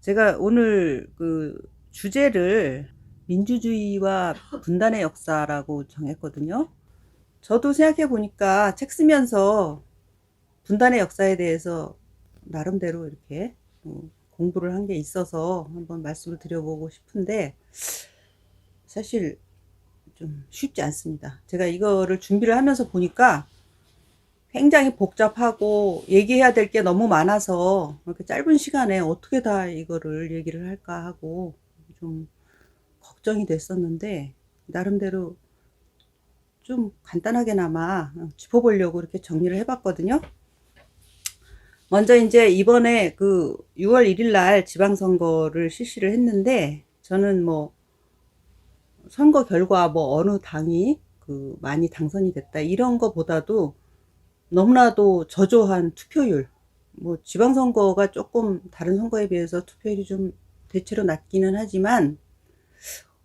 제가 오늘 그 주제를 민주주의와 분단의 역사라고 정했거든요. 저도 생각해 보니까 책 쓰면서 분단의 역사에 대해서 나름대로 이렇게 공부를 한 게 있어서 한번 말씀을 드려보고 싶은데, 사실 좀 쉽지 않습니다. 제가 이거를 준비를 하면서 보니까 굉장히 복잡하고 얘기해야 될 게 너무 많아서 이렇게 짧은 시간에 어떻게 다 이거를 얘기를 할까 하고 좀 걱정이 됐었는데, 나름대로 좀 간단하게나마 짚어보려고 이렇게 정리를 해봤거든요. 먼저 이제 이번에 그 6월 1일 날 지방선거를 실시를 했는데, 저는 뭐 선거 결과 뭐 어느 당이 그 많이 당선이 됐다 이런 거보다도 너무나도 저조한 투표율, 뭐 지방선거가 조금 다른 선거에 비해서 투표율이 좀 대체로 낮기는 하지만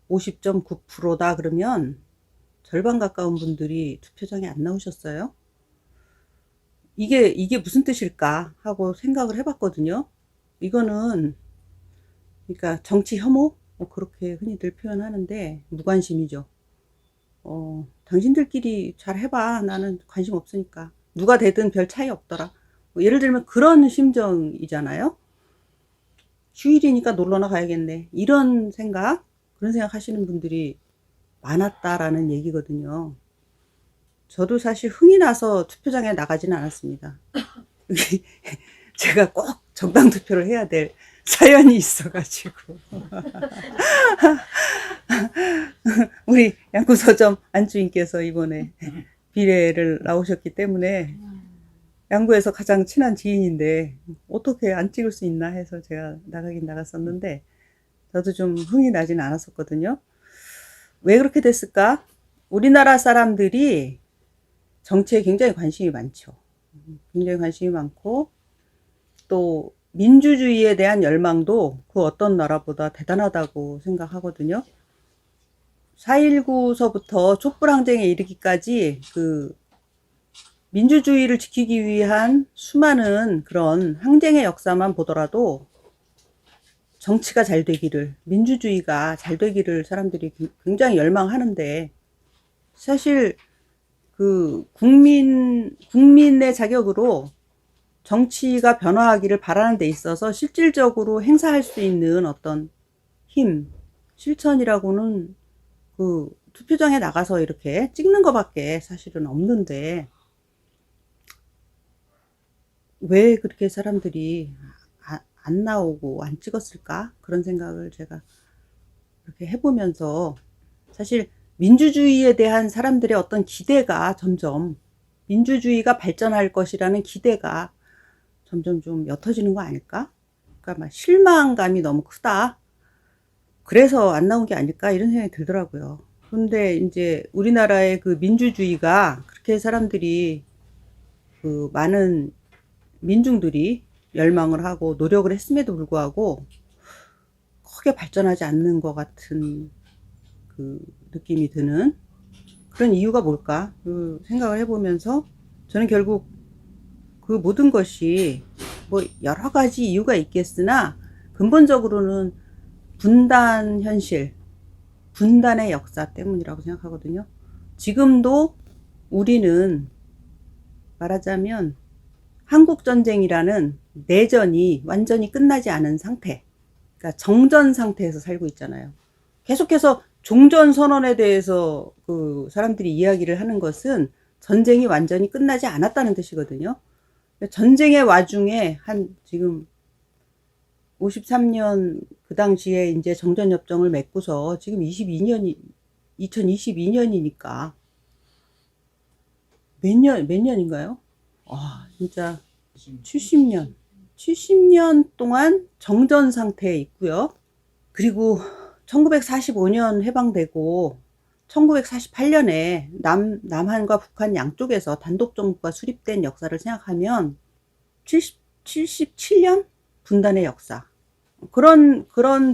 50.9%다 그러면 절반 가까운 분들이 투표장에 안 나오셨어요. 이게 무슨 뜻일까 하고 생각을 해봤거든요. 이거는 그러니까 정치 혐오, 그렇게 흔히들 표현하는데 무관심이죠. 당신들끼리 잘 해봐. 나는 관심 없으니까. 누가 되든 별 차이 없더라. 뭐 예를 들면 그런 심정이잖아요. 휴일이니까 놀러나 가야겠네. 이런 생각, 그런 생각 하시는 분들이 많았다라는 얘기거든요. 저도 사실 흥이 나서 투표장에 나가지는 않았습니다. 제가 꼭 정당 투표를 해야 될 사연이 있어가지고. 우리 양구서점 안주인께서 이번에 비례를 나오셨기 때문에 양구에서 가장 친한 지인인데 어떻게 안 찍을 수 있나 해서 제가 나가긴 나갔었는데, 저도 좀 흥이 나진 않았었거든요. 왜 그렇게 됐을까? 우리나라 사람들이 정치에 굉장히 관심이 많죠. 굉장히 관심이 많고, 또 민주주의에 대한 열망도 그 어떤 나라보다 대단하다고 생각하거든요. 4.19서부터 촛불항쟁에 이르기까지 그 민주주의를 지키기 위한 수많은 그런 항쟁의 역사만 보더라도 정치가 잘 되기를, 민주주의가 잘 되기를 사람들이 굉장히 열망하는데, 사실 그 국민의 자격으로 정치가 변화하기를 바라는 데 있어서 실질적으로 행사할 수 있는 어떤 힘, 실천이라고는 그 투표장에 나가서 이렇게 찍는 것밖에 사실은 없는데, 왜 그렇게 사람들이 안 나오고 안 찍었을까? 그런 생각을 제가 이렇게 해보면서, 사실 민주주의에 대한 사람들의 어떤 기대가 점점, 민주주의가 발전할 것이라는 기대가 점점 좀 옅어지는 거 아닐까? 그러니까 막 실망감이 너무 크다. 그래서 안 나온 게 아닐까? 이런 생각이 들더라고요. 근데 이제 우리나라의 그 민주주의가 그렇게 사람들이, 그 많은 민중들이 열망을 하고 노력을 했음에도 불구하고 크게 발전하지 않는 것 같은 그 느낌이 드는 그런 이유가 뭘까? 그 생각을 해보면서 저는 결국 그 모든 것이 뭐 여러 가지 이유가 있겠으나 근본적으로는 분단 현실, 분단의 역사 때문이라고 생각하거든요. 지금도 우리는 말하자면 한국전쟁이라는 내전이 완전히 끝나지 않은 상태, 그러니까 정전 상태에서 살고 있잖아요. 계속해서 종전선언에 대해서 그 사람들이 이야기를 하는 것은 전쟁이 완전히 끝나지 않았다는 뜻이거든요. 전쟁의 와중에 한 지금 53년 그 당시에 이제 정전협정을 맺고서 지금 2022년이니까 몇 년인가요? 아, 진짜 70년. 70년 동안 정전 상태에 있고요. 그리고 1945년 해방되고 1948년에 남한과 북한 양쪽에서 단독 정부가 수립된 역사를 생각하면 77년 분단의 역사. 그런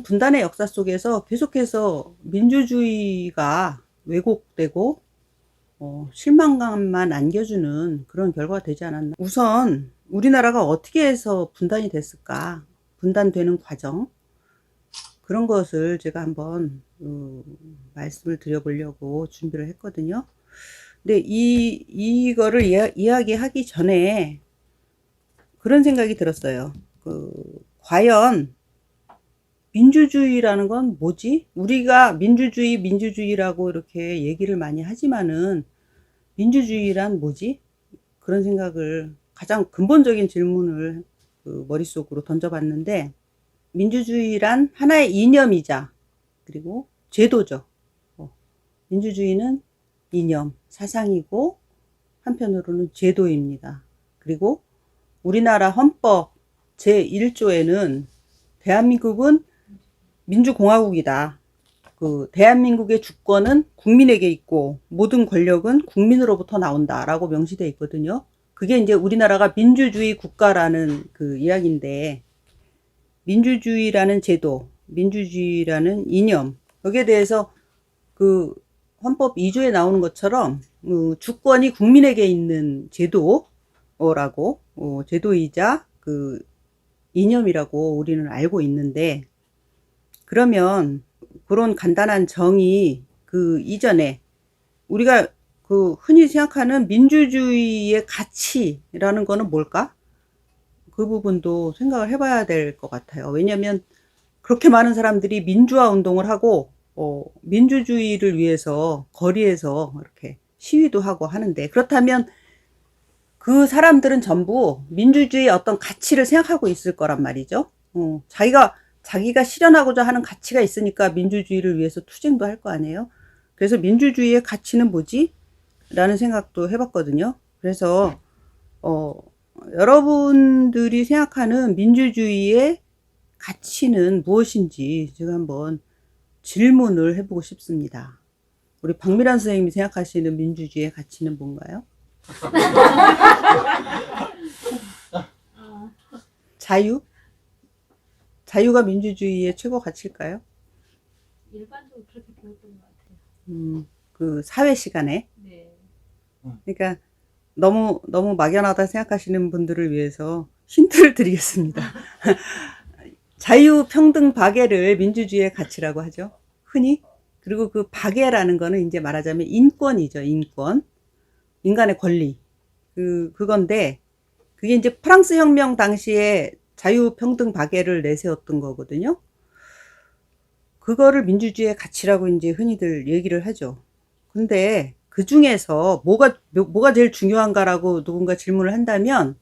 분단의 역사 속에서 계속해서 민주주의가 왜곡되고 실망감만 안겨주는 그런 결과가 되지 않았나. 우선 우리나라가 어떻게 해서 분단이 됐을까? 분단되는 과정, 그런 것을 제가 한번 말씀을 드려보려고 준비를 했거든요. 근데 이거를 이야기하기 전에 그런 생각이 들었어요. 과연 민주주의라는 건 뭐지? 우리가 민주주의라고 이렇게 얘기를 많이 하지만은 민주주의란 뭐지? 그런 생각을, 가장 근본적인 질문을 머릿속으로 던져봤는데, 민주주의란 하나의 이념이자 그리고 제도죠. 민주주의는 이념, 사상이고 한편으로는 제도입니다. 그리고 우리나라 헌법 제1조에는 대한민국은 민주공화국이다. 대한민국의 주권은 국민에게 있고 모든 권력은 국민으로부터 나온다라고 명시되어 있거든요. 그게 이제 우리나라가 민주주의 국가라는 이야기인데, 민주주의라는 제도, 민주주의라는 이념, 여기에 대해서 헌법 2조에 나오는 것처럼 주권이 국민에게 있는 제도라고, 제도이자 이념이라고 우리는 알고 있는데, 그러면 그런 간단한 정의 이전에 우리가 흔히 생각하는 민주주의의 가치라는 거는 뭘까? 그 부분도 생각을 해봐야 될 것 같아요. 왜냐하면 그렇게 많은 사람들이 민주화 운동을 하고 민주주의를 위해서 거리에서 이렇게 시위도 하고 하는데, 그렇다면 그 사람들은 전부 민주주의의 어떤 가치를 생각하고 있을 거란 말이죠. 자기가 실현하고자 하는 가치가 있으니까 민주주의를 위해서 투쟁도 할 거 아니에요. 그래서 민주주의의 가치는 뭐지? 라는 생각도 해봤거든요. 그래서 여러분들이 생각하는 민주주의의 가치는 무엇인지 제가 한번 질문을 해보고 싶습니다. 우리 박미란 선생님이 생각하시는 민주주의의 가치는 뭔가요? 자유? 자유가 민주주의의 최고 가치일까요? 일반적으로 그렇게 보였던 것 같아요. 사회 시간에. 네. 그러니까 너무 막연하다 생각하시는 분들을 위해서 힌트를 드리겠습니다. 자유, 평등, 박애를 민주주의의 가치라고 하죠, 흔히. 그리고 그 박애라는 거는 이제 말하자면 인권이죠, 인권. 인간의 권리. 그건데, 그게 이제 프랑스 혁명 당시에 자유, 평등, 박애를 내세웠던 거거든요. 그거를 민주주의의 가치라고 이제 흔히들 얘기를 하죠. 근데 그 중에서 뭐가 제일 중요한가라고 누군가 질문을 한다면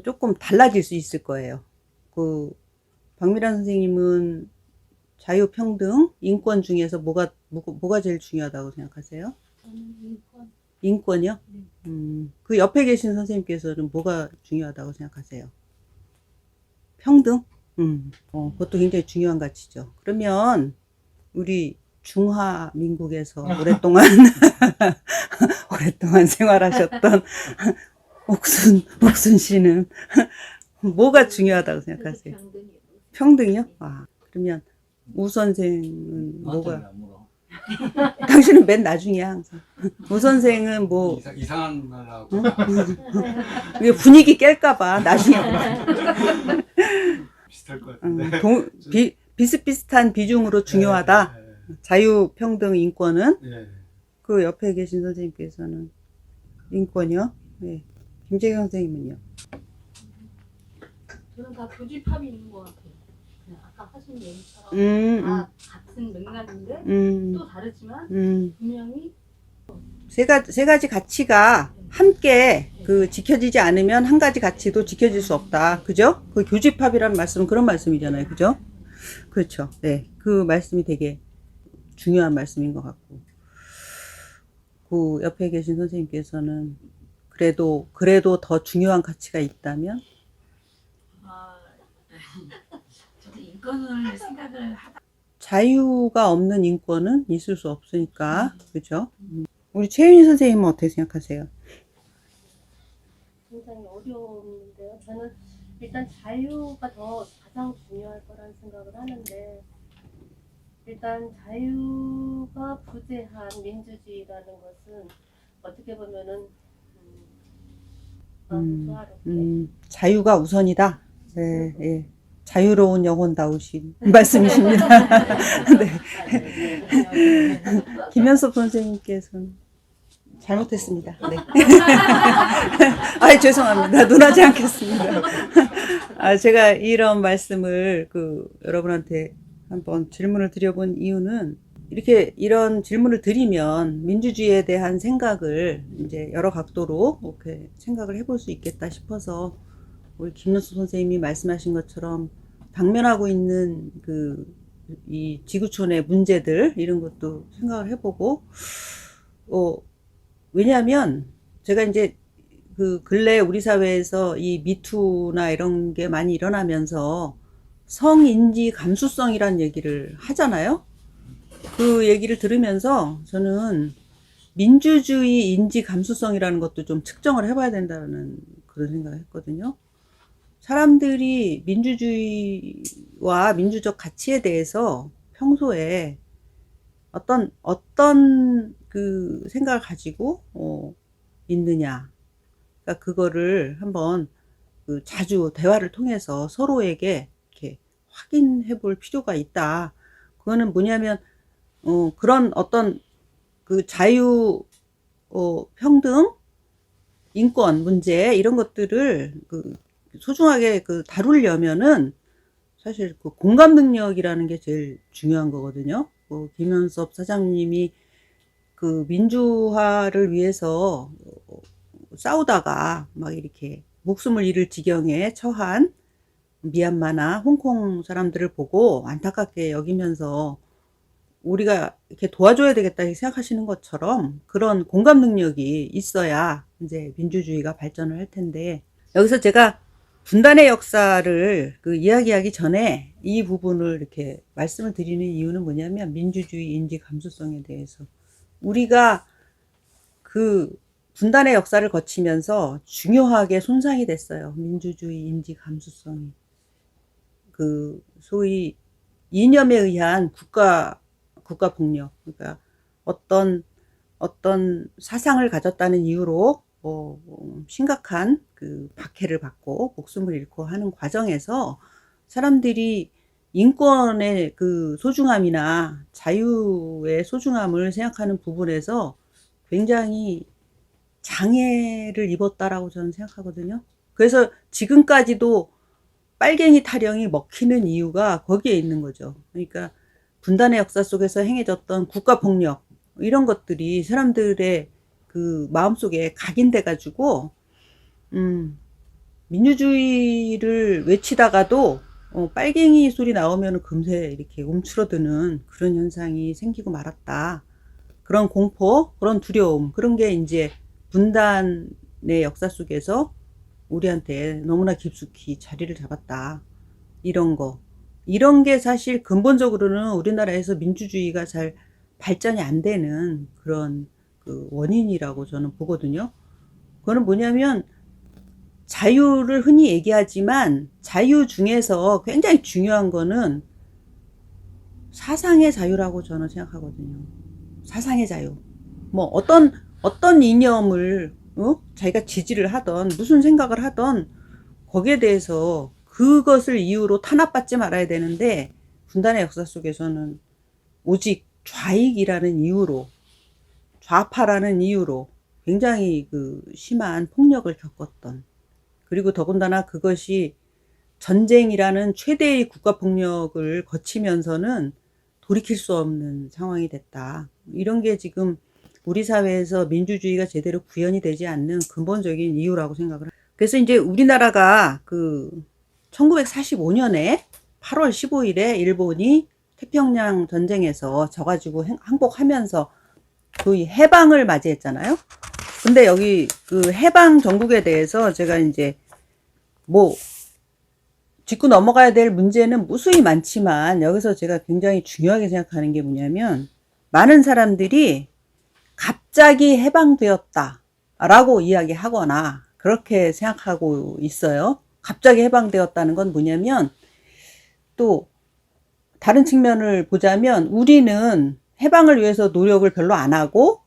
조금 달라질 수 있을 거예요. 박미란 선생님은 자유, 평등, 인권 중에서 뭐가 제일 중요하다고 생각하세요? 저는 인권. 인권이요? 네. 그 옆에 계신 선생님께서는 뭐가 중요하다고 생각하세요? 평등? 그것도 굉장히 중요한 가치죠. 그러면 우리 중화민국에서 오랫동안 생활하셨던 옥순 씨는 뭐가 중요하다고 생각하세요? 평등이요. 평등이요? 그러면 우 선생은 뭐가? 당신은 맨 나중이야, 항상. 우 선생은 뭐 이상한 말 하고 이게 분위기 깰까봐 나중에 비슷할 것 같은데. 비슷비슷한 비중으로 중요하다. 자유, 평등, 인권은. 예. 그 옆에 계신 선생님께서는 인권이요? 네. 김재경 선생님은요? 저는 다 교집합이 있는 것 같아요. 그냥 아까 하신 얘기처럼 다 같은 맥락인데 또 다르지만 분명히 세 가지 가치가 함께 지켜지지 않으면 한 가지 가치도 지켜질 수 없다. 그죠? 그 교집합이라는 말씀은 그런 말씀이잖아요. 그죠? 그렇죠. 네. 그 말씀이 되게 중요한 말씀인 것 같고. 그 옆에 계신 선생님께서는 그래도 더 중요한 가치가 있다면? 저도 인권을 생각을 자유가 없는 인권은 있을 수 없으니까. 그죠? 우리 최윤희 선생님은 어떻게 생각하세요? 굉장히 어려운데요. 저는 일단 자유가 더 가장 중요할 거라는 생각을 하는데, 일단 자유가 부재한 민주주의라는 것은 어떻게 보면은 조화롭게 자유가 우선이다. 네, 예. 자유로운 영혼다우신 말씀이십니다. 네. 김현섭 선생님께서는 잘못했습니다. 네. 죄송합니다. 논하지 않겠습니다. 제가 이런 말씀을 여러분한테 한번 질문을 드려본 이유는 이런 질문을 드리면 민주주의에 대한 생각을 이제 여러 각도로 이렇게 생각을 해볼 수 있겠다 싶어서 우리 김현수 선생님이 말씀하신 것처럼 당면하고 있는 이 지구촌의 문제들 이런 것도 생각을 해보고 왜냐하면 제가 이제 근래 우리 사회에서 이 미투나 이런 게 많이 일어나면서 성인지 감수성이란 얘기를 하잖아요. 그 얘기를 들으면서 저는 민주주의 인지 감수성이라는 것도 좀 측정을 해봐야 된다는 그런 생각을 했거든요. 사람들이 민주주의와 민주적 가치에 대해서 평소에 어떤 생각을 가지고 있느냐. 그러니까 그거를 한번 자주 대화를 통해서 서로에게 이렇게 확인해 볼 필요가 있다. 그거는 뭐냐면 그런 어떤 자유, 평등, 인권 문제 이런 것들을 소중하게 다루려면은 사실 공감 능력이라는 게 제일 중요한 거거든요. 김현섭 사장님이 민주화를 위해서 싸우다가 막 이렇게 목숨을 잃을 지경에 처한 미얀마나 홍콩 사람들을 보고 안타깝게 여기면서 우리가 이렇게 도와줘야 되겠다 생각하시는 것처럼 그런 공감 능력이 있어야 이제 민주주의가 발전을 할 텐데, 여기서 제가 분단의 역사를 이야기하기 전에 이 부분을 이렇게 말씀을 드리는 이유는 뭐냐면 민주주의 인지 감수성에 대해서 우리가 분단의 역사를 거치면서 중요하게 손상이 됐어요. 민주주의 인지 감수성이. 소위 이념에 의한 국가 폭력, 그러니까 어떤 사상을 가졌다는 이유로 심각한 박해를 받고 목숨을 잃고 하는 과정에서 사람들이 인권의 소중함이나 자유의 소중함을 생각하는 부분에서 굉장히 장애를 입었다라고 저는 생각하거든요. 그래서 지금까지도 빨갱이 타령이 먹히는 이유가 거기에 있는 거죠. 그러니까 분단의 역사 속에서 행해졌던 국가폭력 이런 것들이 사람들의 마음속에 각인돼 가지고 민주주의를 외치다가도 빨갱이 소리 나오면 금세 이렇게 움츠러드는 그런 현상이 생기고 말았다. 그런 공포, 그런 두려움, 그런 게 이제 분단의 역사 속에서 우리한테 너무나 깊숙이 자리를 잡았다. 이런 게 사실 근본적으로는 우리나라에서 민주주의가 잘 발전이 안 되는 그런 원인이라고 저는 보거든요. 그거는 뭐냐면 자유를 흔히 얘기하지만 자유 중에서 굉장히 중요한 거는 사상의 자유라고 저는 생각하거든요. 사상의 자유. 뭐 어떤 이념을 자기가 지지를 하던 무슨 생각을 하던 거기에 대해서 그것을 이유로 탄압받지 말아야 되는데 분단의 역사 속에서는 오직 좌익이라는 이유로, 좌파라는 이유로 굉장히 심한 폭력을 겪었던, 그리고 더군다나 그것이 전쟁이라는 최대의 국가폭력을 거치면서는 돌이킬 수 없는 상황이 됐다. 이런 게 지금 우리 사회에서 민주주의가 제대로 구현이 되지 않는 근본적인 이유라고 생각을 합니다. 그래서 이제 우리나라가 1945년에 8월 15일에 일본이 태평양 전쟁에서 져가지고 항복하면서 거의 해방을 맞이했잖아요. 근데 여기 해방 정국에 대해서 제가 이제 짚고 넘어가야 될 문제는 무수히 많지만 여기서 제가 굉장히 중요하게 생각하는 게 뭐냐면 많은 사람들이 갑자기 해방되었다 라고 이야기하거나 그렇게 생각하고 있어요. 갑자기 해방되었다는 건 뭐냐면 또 다른 측면을 보자면 우리는 해방을 위해서 노력을 별로 안 하고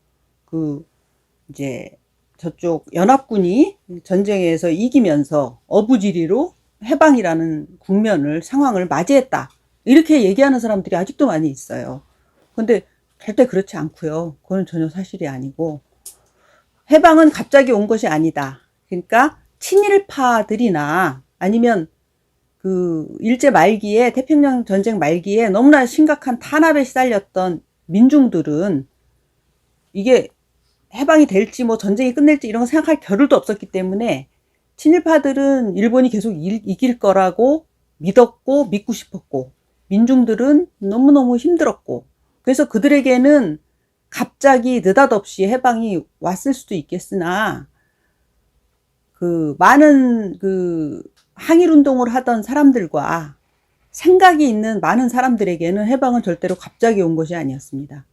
이제 저쪽 연합군이 전쟁에서 이기면서 어부지리로 해방이라는 국면을, 상황을 맞이했다. 이렇게 얘기하는 사람들이 아직도 많이 있어요. 근데 절대 그렇지 않고요. 그건 전혀 사실이 아니고, 해방은 갑자기 온 것이 아니다. 그러니까 친일파들이나 아니면 그 일제 말기에, 태평양 전쟁 말기에 너무나 심각한 탄압에 시달렸던 민중들은 이게 해방이 될지 뭐 전쟁이 끝낼지 이런 거 생각할 겨를도 없었기 때문에 친일파들은 일본이 계속 이길 거라고 믿었고 믿고 싶었고, 민중들은 너무너무 힘들었고, 그래서 그들에게는 갑자기 느닷없이 해방이 왔을 수도 있겠으나 그 많은 그 항일 운동을 하던 사람들과 생각이 있는 많은 사람들에게는 해방은 절대로 갑자기 온 것이 아니었습니다.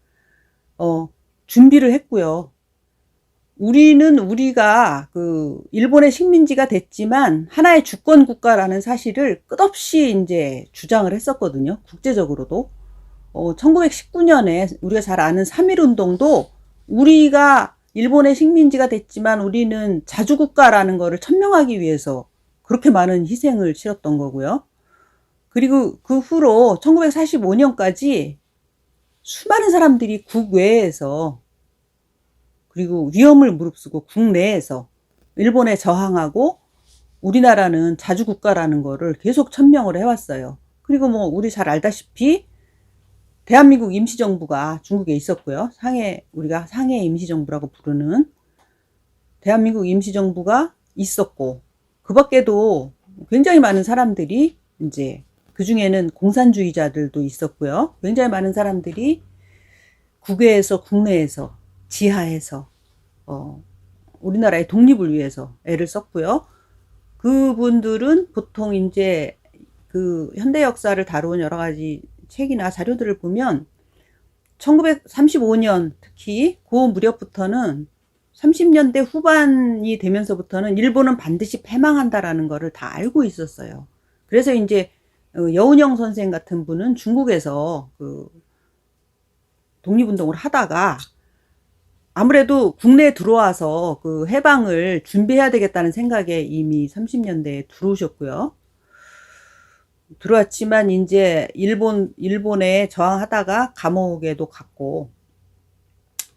준비를 했고요. 우리는 우리가 그 일본의 식민지가 됐지만 하나의 주권 국가라는 사실을 끝없이 이제 주장을 했었거든요. 국제적으로도. 1919년에 우리가 잘 아는 3.1 운동도 우리가 일본의 식민지가 됐지만 우리는 자주국가라는 거를 천명하기 위해서 그렇게 많은 희생을 치렀던 거고요. 그리고 그 후로 1945년까지 수많은 사람들이 국외에서 그리고 위험을 무릅쓰고 국내에서 일본에 저항하고 우리나라는 자주국가라는 거를 계속 천명을 해왔어요. 그리고 뭐 우리 잘 알다시피 대한민국 임시정부가 중국에 있었고요. 우리가 상해 임시정부라고 부르는 대한민국 임시정부가 있었고, 그 밖에도 굉장히 많은 사람들이 이제 그 중에는 공산주의자들도 있었고요. 굉장히 많은 사람들이 국외에서 국내에서 지하에서 우리나라의 독립을 위해서 애를 썼고요. 그분들은 보통 이제 그 현대 역사를 다룬 여러 가지 책이나 자료들을 보면 1935년 특히 그 무렵부터는 30년대 후반이 되면서부터는 일본은 반드시 패망한다라는 거를 다 알고 있었어요. 그래서 이제 여운형 선생 같은 분은 중국에서 그 독립운동을 하다가 아무래도 국내에 들어와서 그 해방을 준비해야 되겠다는 생각에 이미 30년대에 들어오셨고요. 들어왔지만 이제 일본에 저항하다가 감옥에도 갔고,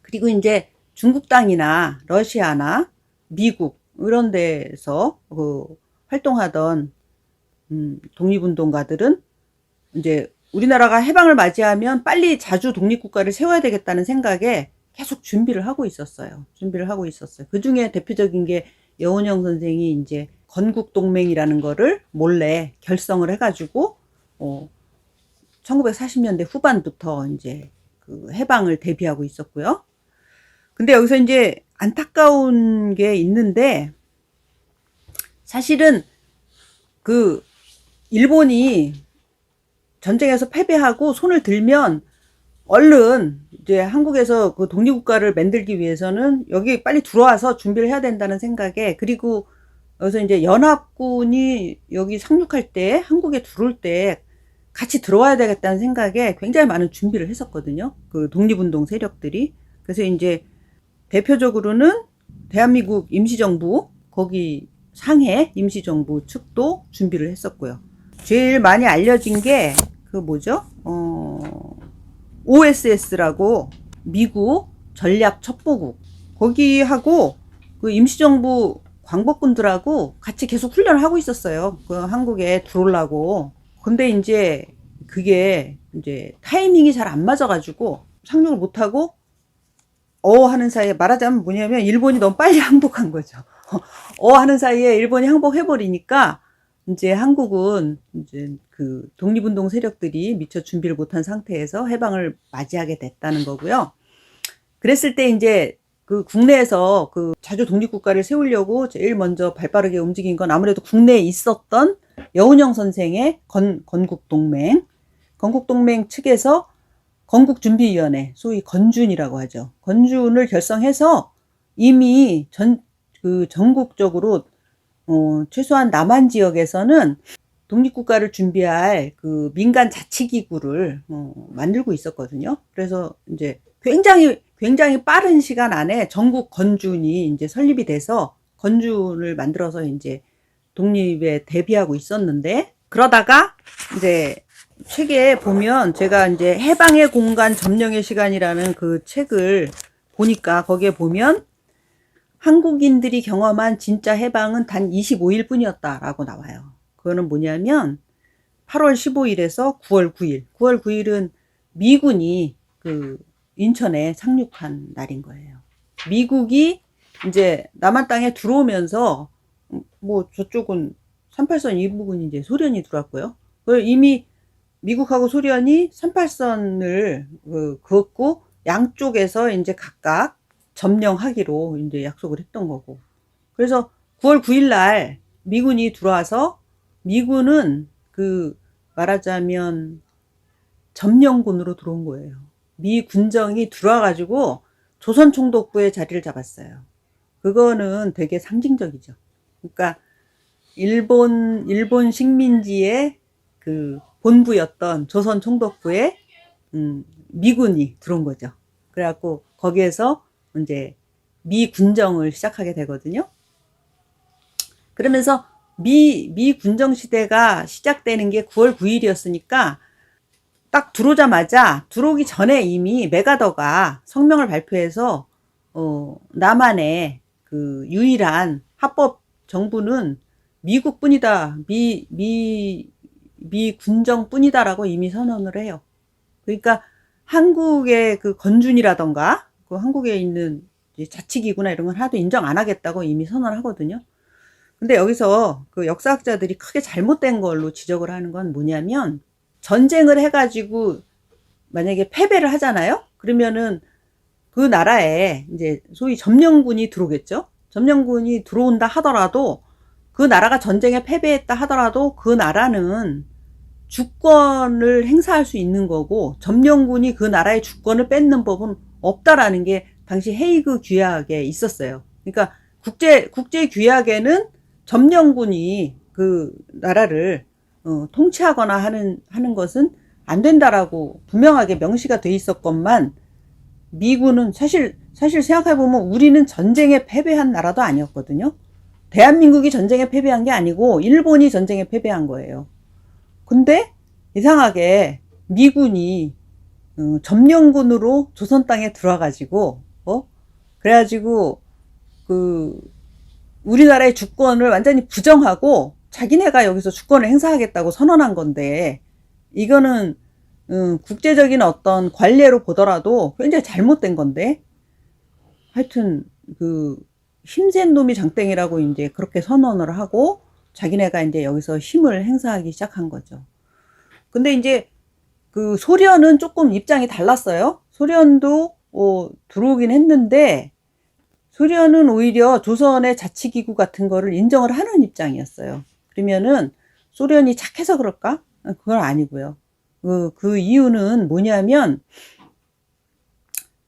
그리고 이제 중국 땅이나 러시아나 미국 이런 데서 그 활동하던 독립운동가들은 이제 우리나라가 해방을 맞이하면 빨리 자주 독립국가를 세워야 되겠다는 생각에 계속 준비를 하고 있었어요. 그 중에 대표적인 게 여운형 선생이 이제 건국동맹이라는 거를 몰래 결성을 해가지고 1940년대 후반부터 이제 그 해방을 대비하고 있었고요. 근데 여기서 이제 안타까운 게 있는데, 사실은 그 일본이 전쟁에서 패배하고 손을 들면 얼른 이제 한국에서 그 독립국가를 만들기 위해서는 여기 빨리 들어와서 준비를 해야 된다는 생각에, 그리고 여기서 이제 연합군이 여기 상륙할 때, 한국에 들어올 때 같이 들어와야 되겠다는 생각에 굉장히 많은 준비를 했었거든요. 그 독립운동 세력들이. 그래서 이제 대표적으로는 대한민국 임시정부, 거기 상해 임시정부 측도 준비를 했었고요. 제일 많이 알려진 게 그 뭐죠? OSS라고 미국 전략 첩보국, 거기하고 그 임시정부 광복군들하고 같이 계속 훈련을 하고 있었어요. 그 한국에 들어오려고. 근데 이제 그게 이제 타이밍이 잘 안 맞아가지고 상륙을 못하고 하는 사이에, 말하자면 뭐냐면 일본이 너무 빨리 항복한 거죠. 하는 사이에 일본이 항복해버리니까 이제 한국은 이제 그 독립운동 세력들이 미처 준비를 못한 상태에서 해방을 맞이하게 됐다는 거고요. 그랬을 때 이제 그 국내에서 그 자주 독립국가를 세우려고 제일 먼저 발빠르게 움직인 건 아무래도 국내에 있었던 여운형 선생의 건국동맹 측에서 건국준비위원회, 소위 건준이라고 하죠. 건준을 결성해서 이미 전국적으로 최소한 남한 지역에서는 독립국가를 준비할 그 민간 자치기구를 만들고 있었거든요. 그래서 이제 굉장히 빠른 시간 안에 전국 건준이 이제 설립이 돼서 건준을 만들어서 이제 독립에 대비하고 있었는데, 그러다가 이제 책에 보면 제가 이제 해방의 공간 점령의 시간이라는 그 책을 보니까 거기에 보면 한국인들이 경험한 진짜 해방은 단 25일 뿐이었다라고 나와요. 그거는 뭐냐면 8월 15일에서 9월 9일. 9월 9일은 미군이 그 인천에 상륙한 날인 거예요. 미국이 이제 남한 땅에 들어오면서 뭐 저쪽은 38선 이부분이 이제 소련이 들어왔고요. 이미 미국하고 소련이 38선을 그었고 양쪽에서 이제 각각 점령하기로 이제 약속을 했던 거고. 그래서 9월 9일 날 미군이 들어와서 미군은 그 말하자면 점령군으로 들어온 거예요. 미 군정이 들어와가지고 조선 총독부의 자리를 잡았어요. 그거는 되게 상징적이죠. 그러니까 일본 식민지의 그 본부였던 조선 총독부에 미군이 들어온 거죠. 그래갖고 거기에서 이제 미 군정을 시작하게 되거든요. 그러면서 미 군정 시대가 시작되는 게 9월 9일이었으니까 딱 들어오기 전에 이미 메가더가 성명을 발표해서 남한의 그 유일한 합법 정부는 미국뿐이다, 미 군정뿐이다라고 이미 선언을 해요. 그러니까 한국의 그 건준이라던가 그 한국에 있는 자치기구나 이런 건 하나도 인정 안 하겠다고 이미 선언을 하거든요. 근데 여기서 그 역사학자들이 크게 잘못된 걸로 지적을 하는 건 뭐냐면, 전쟁을 해가지고 만약에 패배를 하잖아요? 그러면은 그 나라에 이제 소위 점령군이 들어오겠죠? 점령군이 들어온다 하더라도 그 나라가 전쟁에 패배했다 하더라도 그 나라는 주권을 행사할 수 있는 거고, 점령군이 그 나라의 주권을 뺏는 법은 없다라는 게 당시 헤이그 규약에 있었어요. 그러니까 국제 규약에는 점령군이 그 나라를 통치하거나 하는 것은 안 된다라고 분명하게 명시가 돼 있었건만, 미군은 사실 생각해보면 우리는 전쟁에 패배한 나라도 아니었거든요. 대한민국이 전쟁에 패배한 게 아니고 일본이 전쟁에 패배한 거예요. 근데 이상하게 미군이 점령군으로 조선 땅에 들어와가지고 그래가지고 그 우리나라의 주권을 완전히 부정하고 자기네가 여기서 주권을 행사하겠다고 선언한 건데, 이거는 국제적인 어떤 관례로 보더라도 굉장히 잘못된 건데, 하여튼 그 힘센 놈이 장땡이라고 이제 그렇게 선언을 하고 자기네가 이제 여기서 힘을 행사하기 시작한 거죠. 근데 이제 그 소련은 조금 입장이 달랐어요. 소련도 들어오긴 했는데 소련은 오히려 조선의 자치기구 같은 거를 인정을 하는 입장이었어요. 그러면은 소련이 착해서 그럴까? 그건 아니고요. 그 이유는 뭐냐면,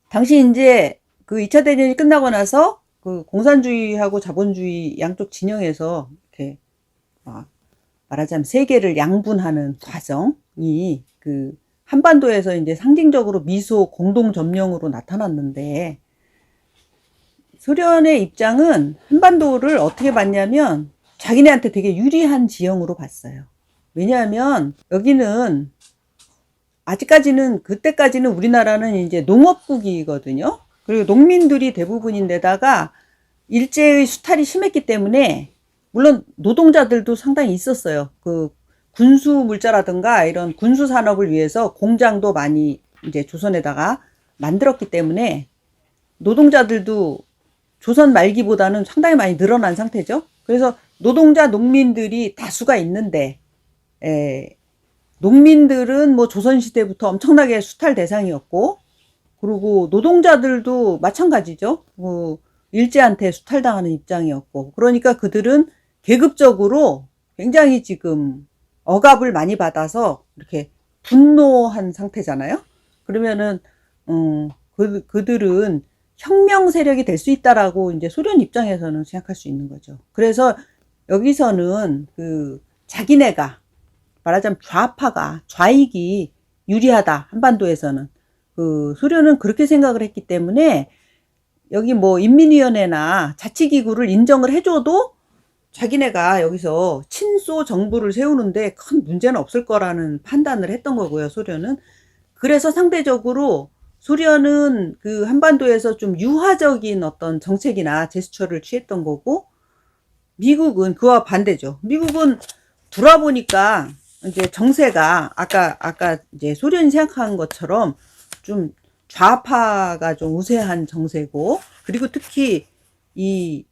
당시 이제 그 2차 대전이 끝나고 나서 그 공산주의하고 자본주의 양쪽 진영에서 이렇게 말하자면 세계를 양분하는 과정이 그 한반도에서 이제 상징적으로 미소 공동 점령으로 나타났는데, 소련의 입장은 한반도를 어떻게 봤냐면 자기네한테 되게 유리한 지형으로 봤어요. 왜냐하면 여기는 아직까지는, 그때까지는 우리나라는 이제 농업국이거든요. 그리고 농민들이 대부분인데다가 일제의 수탈이 심했기 때문에, 물론 노동자들도 상당히 있었어요. 그 군수 물자라든가 이런 군수 산업을 위해서 공장도 많이 이제 조선에다가 만들었기 때문에 노동자들도 조선 말기보다는 상당히 많이 늘어난 상태죠. 그래서 노동자 농민들이 다수가 있는데, 농민들은 뭐 조선시대부터 엄청나게 수탈 대상이었고, 그리고 노동자들도 마찬가지죠. 일제한테 수탈당하는 입장이었고, 그러니까 그들은 계급적으로 굉장히 지금 억압을 많이 받아서 이렇게 분노한 상태잖아요. 그러면은 그들은 혁명 세력이 될 수 있다라고 이제 소련 입장에서는 생각할 수 있는 거죠. 그래서 여기서는 그 자기네가 말하자면 좌익이 유리하다, 한반도에서는. 그 소련은 그렇게 생각을 했기 때문에 여기 뭐 인민위원회나 자치기구를 인정을 해줘도 자기네가 여기서 친소 정부를 세우는데 큰 문제는 없을 거라는 판단을 했던 거고요, 소련은. 그래서 상대적으로 소련은 그 한반도에서 좀 유화적인 어떤 정책이나 제스처를 취했던 거고, 미국은 그와 반대죠. 미국은 돌아보니까 이제 정세가 아까 이제 소련이 생각한 것처럼 좀 좌파가 좀 우세한 정세고, 그리고 특히 이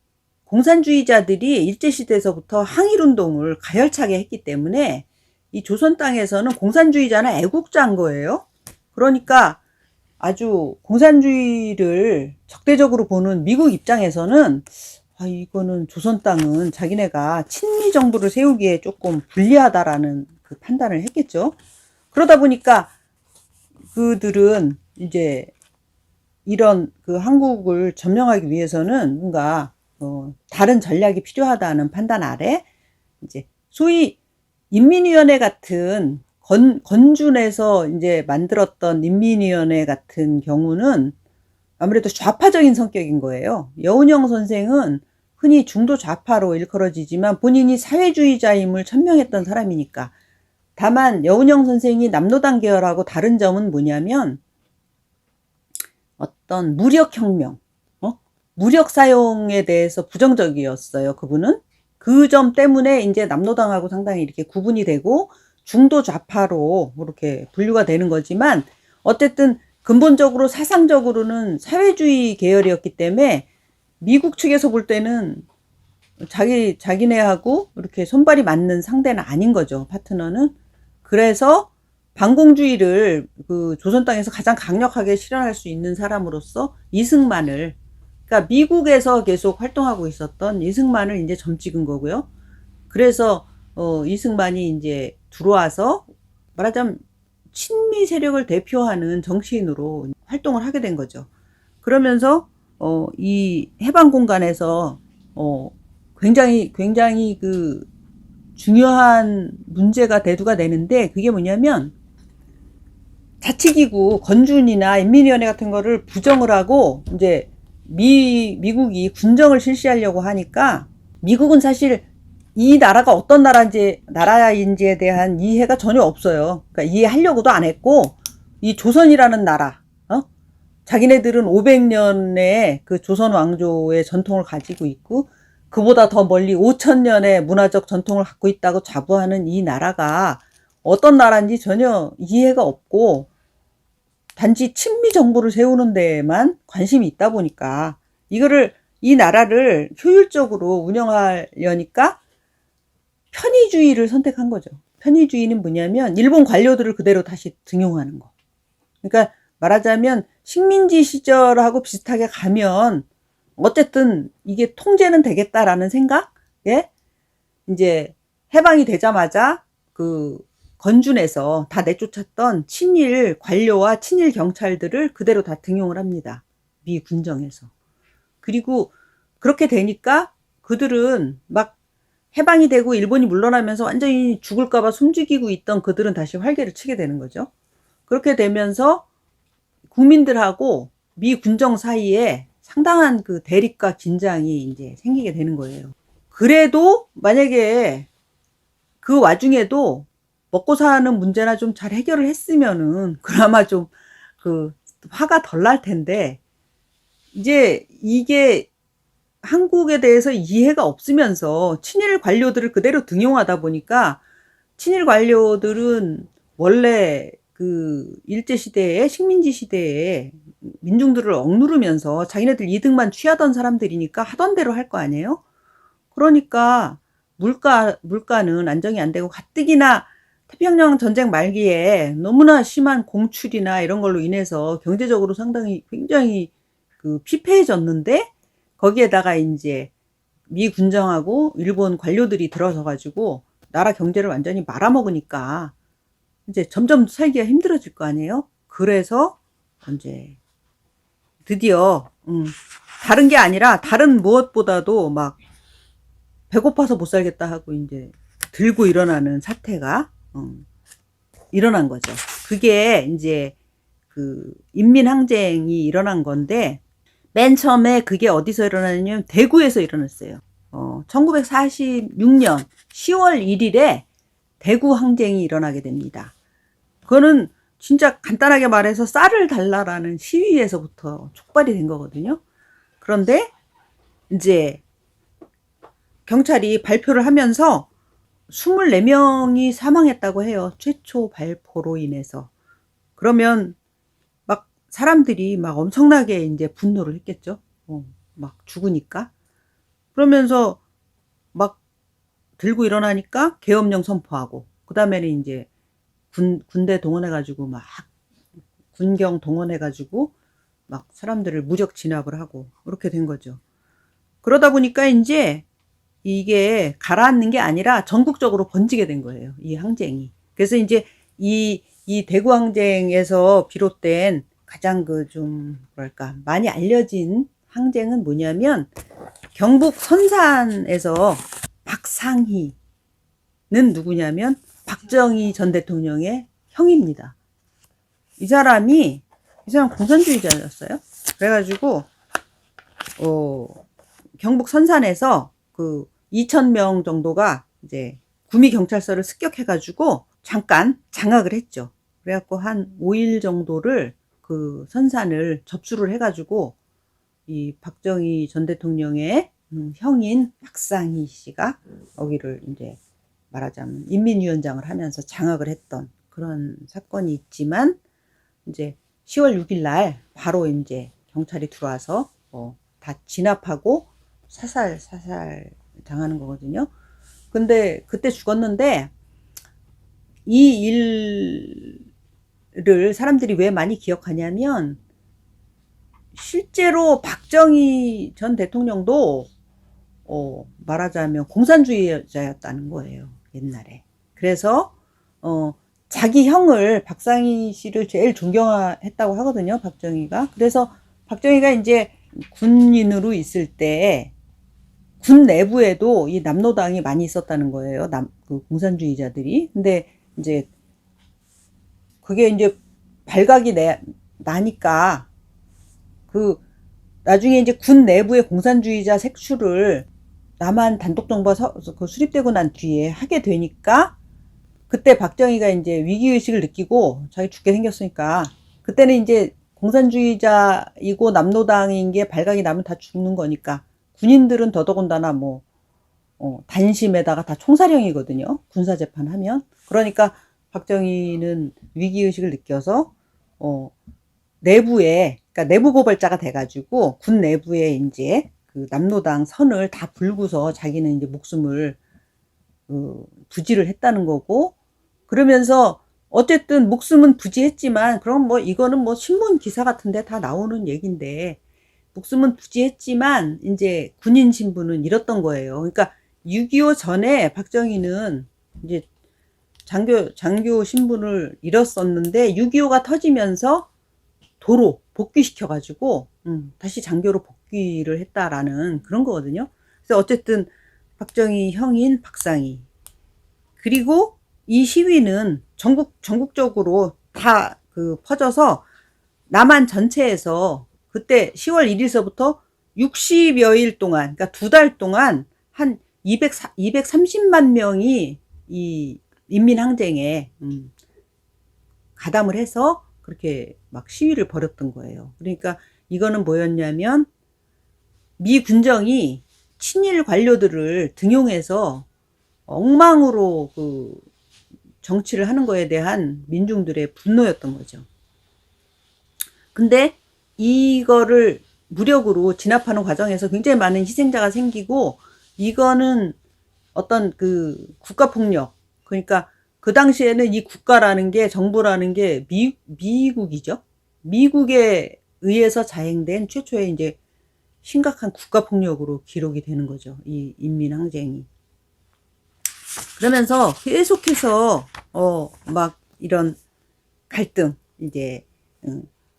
공산주의자들이 일제시대에서부터 항일운동을 가열차게 했기 때문에 이 조선 땅에서는 공산주의자는 애국자인 거예요. 그러니까 아주 공산주의를 적대적으로 보는 미국 입장에서는 이거는 조선 땅은 자기네가 친미 정부를 세우기에 조금 불리하다라는 그 판단을 했겠죠. 그러다 보니까 그들은 이제 이런 그 한국을 점령하기 위해서는 뭔가 다른 전략이 필요하다는 판단 아래 이제 소위 인민위원회 같은 건준에서 이제 만들었던 인민위원회 같은 경우는 아무래도 좌파적인 성격인 거예요. 여운형 선생은 흔히 중도 좌파로 일컬어지지만 본인이 사회주의자임을 천명했던 사람이니까. 다만 여운형 선생이 남노당 계열하고 다른 점은 뭐냐면 어떤 무력혁명, 무력 사용에 대해서 부정적이었어요. 그분은. 그 점 때문에 이제 남노당하고 상당히 이렇게 구분이 되고 중도 좌파로 이렇게 분류가 되는 거지만, 어쨌든 근본적으로 사상적으로는 사회주의 계열이었기 때문에 미국 측에서 볼 때는 자기네하고 이렇게 손발이 맞는 상대는 아닌 거죠, 파트너는. 그래서 반공주의를 그 조선 땅에서 가장 강력하게 실현할 수 있는 사람으로서 이승만을, 그러니까 미국에서 계속 활동하고 있었던 이승만을 이제 점 찍은 거고요. 그래서 이승만이 이제 들어와서 말하자면 친미 세력을 대표하는 정치인으로 활동을 하게 된 거죠. 그러면서 이 해방 공간에서 굉장히 그 중요한 문제가 대두가 되는데, 그게 뭐냐면 자치기구 건준이나 인민위원회 같은 거를 부정을 하고 이제 미국이 군정을 실시하려고 하니까, 미국은 사실 이 나라가 어떤 나라인지에 대한 이해가 전혀 없어요. 그러니까 이해하려고도 안 했고, 이 조선이라는 나라, 자기네들은 500년의 그 조선 왕조의 전통을 가지고 있고, 그보다 더 멀리 5000년의 문화적 전통을 갖고 있다고 자부하는 이 나라가 어떤 나라인지 전혀 이해가 없고, 단지 친미 정부를 세우는 데에만 관심이 있다 보니까 이 나라를 효율적으로 운영하려니까 편의주의를 선택한 거죠. 편의주의는 뭐냐면 일본 관료들을 그대로 다시 등용하는 거. 그러니까 말하자면 식민지 시절하고 비슷하게 가면 어쨌든 이게 통제는 되겠다라는 생각에 이제 해방이 되자마자 그 건준에서 다 내쫓았던 친일 관료와 친일 경찰들을 그대로 다 등용을 합니다. 미 군정에서. 그리고 그렇게 되니까 그들은 막 해방이 되고 일본이 물러나면서 완전히 죽을까봐 숨죽이고 있던 그들은 다시 활개를 치게 되는 거죠. 그렇게 되면서 국민들하고 미 군정 사이에 상당한 그 대립과 긴장이 이제 생기게 되는 거예요. 그래도 만약에 그 와중에도 먹고 사는 문제나 좀 잘 해결을 했으면은 그나마 좀 그 화가 덜 날 텐데, 이제 이게 한국에 대해서 이해가 없으면서 친일 관료들을 그대로 등용하다 보니까, 친일 관료들은 원래 그 일제시대에 식민지 시대에 민중들을 억누르면서 자기네들 이득만 취하던 사람들이니까 하던 대로 할 거 아니에요? 그러니까 물가는 안정이 안 되고, 가뜩이나 태평양 전쟁 말기에 너무나 심한 공출이나 이런 걸로 인해서 경제적으로 굉장히 그 피폐해졌는데, 거기에다가 이제 미 군정하고 일본 관료들이 들어서 가지고 나라 경제를 완전히 말아먹으니까 이제 점점 살기가 힘들어질 거 아니에요? 그래서 이제 드디어 다른 게 아니라 다른 무엇보다도 막 배고파서 못 살겠다 하고 이제 들고 일어나는 사태가 일어난 거죠. 그게 이제 그 인민항쟁이 일어난 건데, 맨 처음에 그게 어디서 일어나냐면 대구에서 일어났어요. 1946년 10월 1일에 대구 항쟁이 일어나게 됩니다. 그거는 진짜 간단하게 말해서 쌀을 달라라는 시위에서부터 촉발이 된 거거든요. 그런데 이제 경찰이 발표를 하면서 24명이 사망했다고 해요. 최초 발포로 인해서. 그러면 막 사람들이 막 엄청나게 이제 분노를 했겠죠. 막 죽으니까. 그러면서 막 들고 일어나니까 계엄령 선포하고, 그 다음에는 이제 군대 동원해가지고 막 군경 동원해가지고 막 사람들을 무력 진압을 하고 그렇게 된 거죠. 그러다 보니까 이제 이게 가라앉는 게 아니라 전국적으로 번지게 된 거예요. 이 항쟁이. 그래서 이제 이 대구 항쟁에서 비롯된 가장 좀 뭐랄까 많이 알려진 항쟁은 뭐냐면 경북 선산에서 박상희는 누구냐면 박정희 전 대통령의 형입니다. 이 사람 공산주의자였어요. 그래가지고 경북 선산에서 그 2,000명 정도가 이제 구미 경찰서를 습격해가지고 잠깐 장악을 했죠. 그래갖고 한 5일 정도를 그 선산을 접수를 해가지고 이 박정희 전 대통령의 형인 박상희 씨가 여기를 이제 말하자면 인민위원장을 하면서 장악을 했던 그런 사건이 있지만, 이제 10월 6일 날 바로 이제 경찰이 들어와서 다 진압하고 사살 당하는 거거든요. 근데 그때 죽었는데 이 일을 사람들이 왜 많이 기억하냐면 실제로 박정희 전 대통령도 말하자면 공산주의자였다는 거예요, 옛날에. 그래서 자기 형을 박상희 씨를 제일 존경했다고 하거든요, 박정희가. 그래서 박정희가 이제 군인으로 있을 때 군 내부에도 이 남노당이 많이 있었다는 거예요, 그 공산주의자들이. 근데 이제 그게 이제 발각이 나니까 그 나중에 이제 군 내부의 공산주의자 색출을 남한 단독 정부가 수립되고 난 뒤에 하게 되니까, 그때 박정희가 이제 위기의식을 느끼고 자기 죽게 생겼으니까, 그때는 이제 공산주의자이고 남노당인 게 발각이 나면 다 죽는 거니까 군인들은 더더군다나 단심에다가 다 총사령이거든요, 군사재판 하면. 그러니까 박정희는 위기의식을 느껴서 내부에, 그러니까 내부 고발자가 돼가지고 군 내부에 이제 그 남노당 선을 다 불고서 자기는 이제 목숨을 부지를 했다는 거고, 그러면서 어쨌든 목숨은 부지했지만, 그럼 이거는 신문 기사 같은데 다 나오는 얘긴데, 목숨은 부지했지만 이제 군인 신분은 잃었던 거예요. 그러니까 6.25 전에 박정희는 이제 장교 신분을 잃었었는데 6.25가 터지면서 도로 복귀시켜가지고 다시 장교로 복귀를 했다라는 그런 거거든요. 그래서 어쨌든 박정희 형인 박상희, 그리고 이 시위는 전국적으로 다 퍼져서 남한 전체에서 그때 10월 1일서부터 60여 일 동안, 그러니까 2달 동안 한 230만 명이 이 인민항쟁에 가담을 해서 그렇게 막 시위를 벌였던 거예요. 그러니까 이거는 뭐였냐면 미 군정이 친일 관료들을 등용해서 엉망으로 그 정치를 하는 거에 대한 민중들의 분노였던 거죠. 근데 이거를 무력으로 진압하는 과정에서 굉장히 많은 희생자가 생기고, 이거는 어떤 그 국가폭력, 그러니까 그 당시에는 이 국가라는 게, 정부라는 게 미국이죠. 미국에 의해서 자행된 최초의 이제 심각한 국가폭력으로 기록이 되는 거죠, 이 인민항쟁이. 그러면서 계속해서 막 이런 갈등, 이제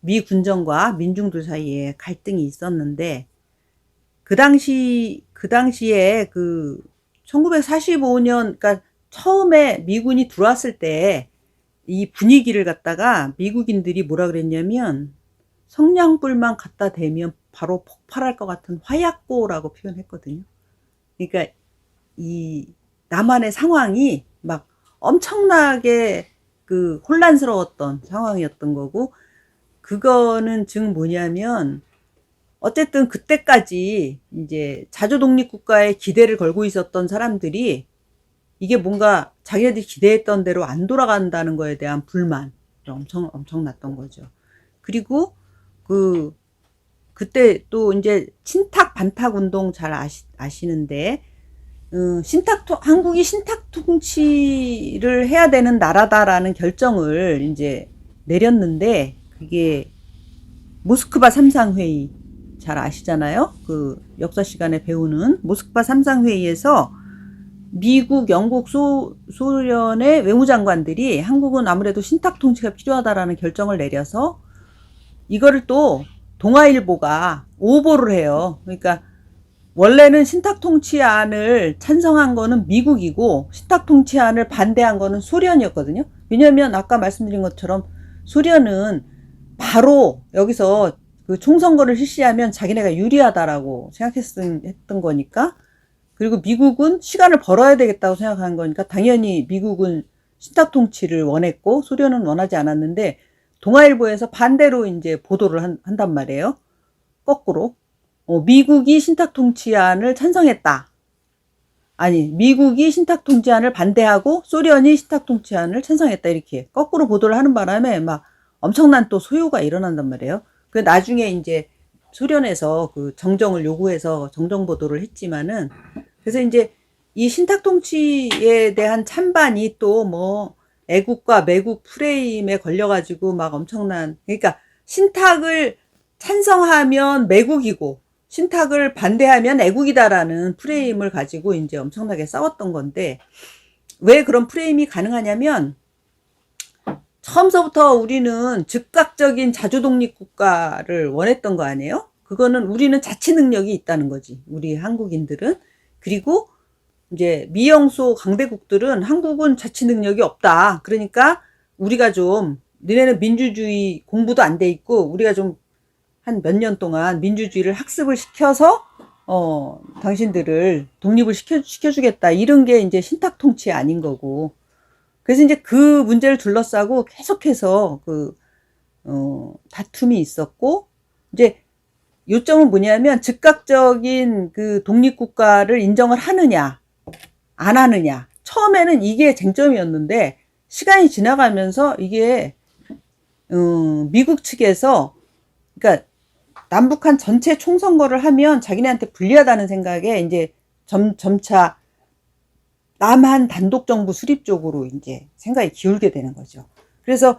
미 군정과 민중들 사이에 갈등이 있었는데, 그 당시에 1945년, 그러니까 처음에 미군이 들어왔을 때 이 분위기를 갖다가 미국인들이 뭐라 그랬냐면, 성냥불만 갖다 대면 바로 폭발할 것 같은 화약고라고 표현했거든요. 그러니까 이 남한의 상황이 막 엄청나게 그 혼란스러웠던 상황이었던 거고, 그거는 즉 뭐냐면 어쨌든 그때까지 이제 자주 독립국가에 기대를 걸고 있었던 사람들이 이게 뭔가 자기네들이 기대했던 대로 안 돌아간다는 거에 대한 불만 엄청났던 거죠. 그리고 그때 또 이제 친탁 반탁 운동 잘 아시는데, 한국이 신탁 통치를 해야 되는 나라다라는 결정을 이제 내렸는데, 그게 모스크바 삼상회의 잘 아시잖아요. 그 역사 시간에 배우는 모스크바 삼상회의에서 미국, 영국, 소련의 외무장관들이 한국은 아무래도 신탁 통치가 필요하다라는 결정을 내려서 이거를 또 동아일보가 오보를 해요. 그러니까 원래는 신탁 통치안을 찬성한 거는 미국이고 신탁 통치안을 반대한 거는 소련이었거든요. 왜냐하면 아까 말씀드린 것처럼 소련은 바로 여기서 그 총선거를 실시하면 자기네가 유리하다라고 생각했던 거니까, 그리고 미국은 시간을 벌어야 되겠다고 생각한 거니까 당연히 미국은 신탁 통치를 원했고 소련은 원하지 않았는데, 동아일보에서 반대로 이제 보도를 한단 말이에요. 거꾸로. 미국이 신탁 통치안을 찬성했다. 아니, 미국이 신탁 통치안을 반대하고 소련이 신탁 통치안을 찬성했다. 이렇게 거꾸로 보도를 하는 바람에 막 엄청난 또 소요가 일어난단 말이에요. 그 나중에 이제 소련에서 그 정정을 요구해서 정정 보도를 했지만은, 그래서 이제 이 신탁 통치에 대한 찬반이 또 뭐 애국과 매국 프레임에 걸려가지고 막 엄청난, 그러니까 신탁을 찬성하면 매국이고 신탁을 반대하면 애국이다라는 프레임을 가지고 이제 엄청나게 싸웠던 건데, 왜 그런 프레임이 가능하냐면 처음서부터 우리는 즉각적인 자주독립국가를 원했던 거 아니에요? 그거는 우리는 자치 능력이 있다는 거지, 우리 한국인들은. 그리고 이제 미영소 강대국들은 한국은 자치 능력이 없다. 그러니까 우리가 좀, 너네는 민주주의 공부도 안 돼 있고 우리가 좀 한 몇 년 동안 민주주의를 학습을 시켜서 당신들을 독립을 시켜주겠다. 이런 게 이제 신탁 통치 아닌 거고. 그래서 이제 그 문제를 둘러싸고 계속해서 다툼이 있었고, 이제 요점은 뭐냐면 즉각적인 그 독립국가를 인정을 하느냐 안 하느냐. 처음에는 이게 쟁점이었는데 시간이 지나가면서 이게 미국 측에서, 그러니까 남북한 전체 총선거를 하면 자기네한테 불리하다는 생각에 이제 점차 남한 단독 정부 수립 쪽으로 이제 생각이 기울게 되는 거죠. 그래서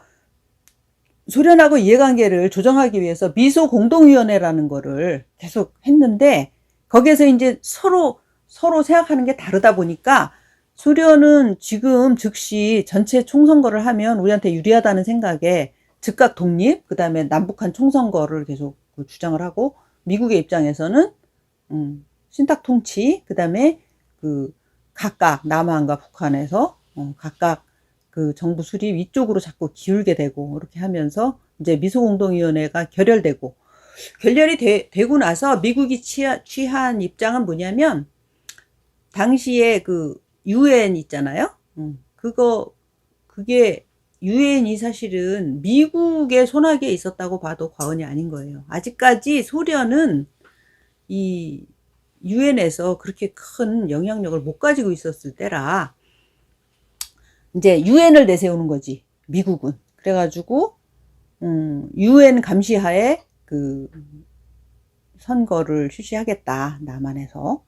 소련하고 이해관계를 조정하기 위해서 미소 공동위원회라는 거를 계속 했는데, 거기에서 이제 서로 생각하는 게 다르다 보니까 소련은 지금 즉시 전체 총선거를 하면 우리한테 유리하다는 생각에 즉각 독립, 그 다음에 남북한 총선거를 계속 주장을 하고, 미국의 입장에서는 신탁 통치, 그 다음에 각각 남한과 북한에서 각각 그 정부 수립 이쪽으로 자꾸 기울게 되고, 이렇게 하면서 이제 미소공동위원회가 결렬되고, 결렬이 되고 나서 미국이 취한 입장은 뭐냐면, 당시에 그 UN 있잖아요. 그게 UN이 사실은 미국의 손아귀에 있었다고 봐도 과언이 아닌 거예요. 아직까지 소련은 이 UN에서 그렇게 큰 영향력을 못 가지고 있었을 때라 이제 UN을 내세우는 거지, 미국은. 그래가지고 UN 감시하에 그 선거를 실시하겠다, 남한에서.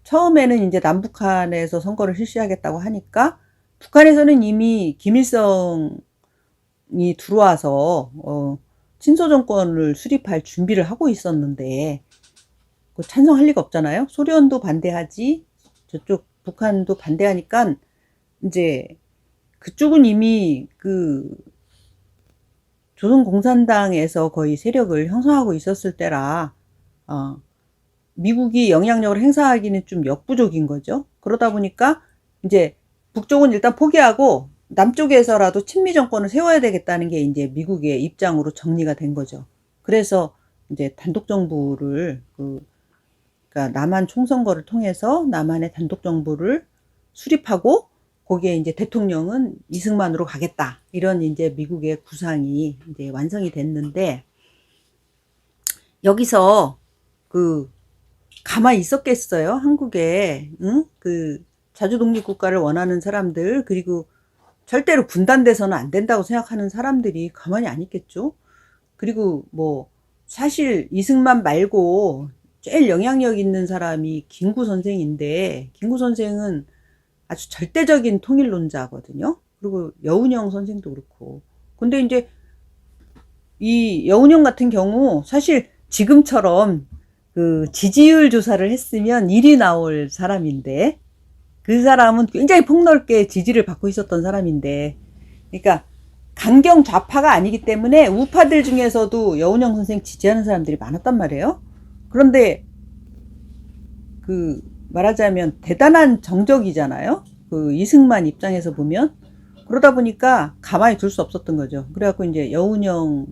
처음에는 이제 남북한에서 선거를 실시하겠다고 하니까 북한에서는 이미 김일성이 들어와서 친소 정권을 수립할 준비를 하고 있었는데 찬성할 리가 없잖아요. 소련도 반대하지, 저쪽 북한도 반대하니까 이제 그쪽은 이미 그 조선공산당에서 거의 세력을 형성하고 있었을 때라 미국이 영향력을 행사하기는 좀 역부족인 거죠. 그러다 보니까 이제 북쪽은 일단 포기하고 남쪽에서라도 친미 정권을 세워야 되겠다는 게 이제 미국의 입장으로 정리가 된 거죠. 그래서 이제 단독 정부를 그러니까 그러니까 남한 총선거를 통해서 남한의 단독 정부를 수립하고 거기에 이제 대통령은 이승만으로 가겠다. 이런 이제 미국의 구상이 이제 완성이 됐는데 여기서 그 가만히 있었겠어요? 한국에 응? 그 자주 독립 국가를 원하는 사람들 그리고 절대로 분단돼서는 안 된다고 생각하는 사람들이 가만히 안 있겠죠? 그리고 뭐 사실 이승만 말고 제일 영향력 있는 사람이 김구 선생인데 김구 선생은 아주 절대적인 통일론자거든요. 그리고 여운형 선생도 그렇고. 근데 이제 이 여운형 같은 경우 사실 지금처럼 그 지지율 조사를 했으면 1위 나올 사람인데 그 사람은 굉장히 폭넓게 지지를 받고 있었던 사람인데 그러니까 강경 좌파가 아니기 때문에 우파들 중에서도 여운형 선생 지지하는 사람들이 많았단 말이에요. 그런데 그 말하자면 대단한 정적이잖아요. 그 이승만 입장에서 보면 그러다 보니까 가만히 둘 수 없었던 거죠. 그래갖고 이제 여운형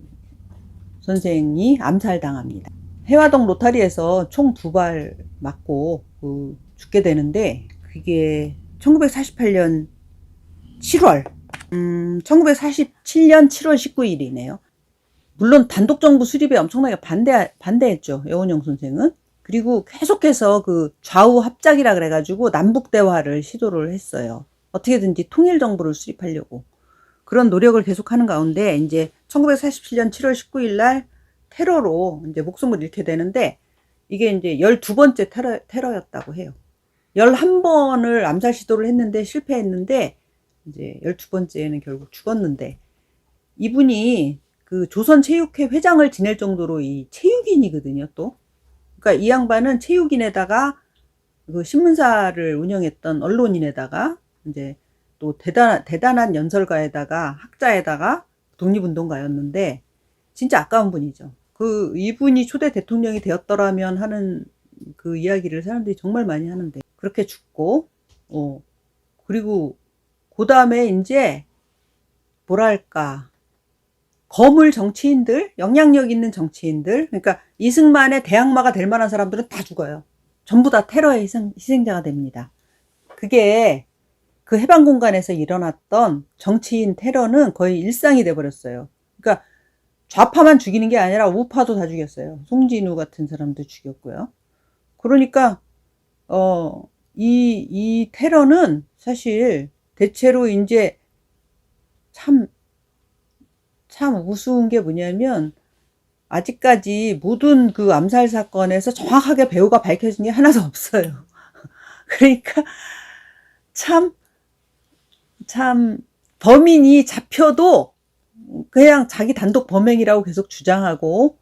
선생이 암살당합니다. 해화동 로타리에서 총 2발 맞고 죽게 되는데 그게 1948년 7월 1947년 7월 19일이네요. 물론 단독정부 수립에 엄청나게 반대했죠. 여운형 선생은. 그리고 계속해서 그 좌우 합작이라 그래가지고 남북 대화를 시도를 했어요. 어떻게든지 통일정부를 수립하려고. 그런 노력을 계속하는 가운데 이제 1947년 7월 19일 날 테러로 이제 목숨을 잃게 되는데 이게 이제 12번째 테러였다고 해요. 11번을 암살 시도를 했는데 실패했는데 이제 12번째에는 결국 죽었는데 이분이 그 조선체육회 회장을 지낼 정도로 이 체육인이거든요, 또. 그러니까 이 양반은 체육인에다가 그 신문사를 운영했던 언론인에다가 이제 또 대단한 연설가에다가 학자에다가 독립운동가였는데 진짜 아까운 분이죠. 이분이 초대 대통령이 되었더라면 하는 그 이야기를 사람들이 정말 많이 하는데 그렇게 죽고 그리고 그 다음에 이제 뭐랄까 거물 정치인들, 영향력 있는 정치인들, 그러니까 이승만의 대항마가 될 만한 사람들은 다 죽어요. 전부 다 테러의 희생자가 됩니다. 그게 그 해방공간에서 일어났던 정치인 테러는 거의 일상이 돼버렸어요. 그러니까 좌파만 죽이는 게 아니라 우파도 다 죽였어요. 송진우 같은 사람도 죽였고요. 그러니까 이 테러는 사실 대체로 이제 참 우스운 게 뭐냐면 아직까지 모든 그 암살 사건에서 정확하게 배후가 밝혀진 게 하나도 없어요. 그러니까 참 범인이 잡혀도 그냥 자기 단독 범행이라고 계속 주장하고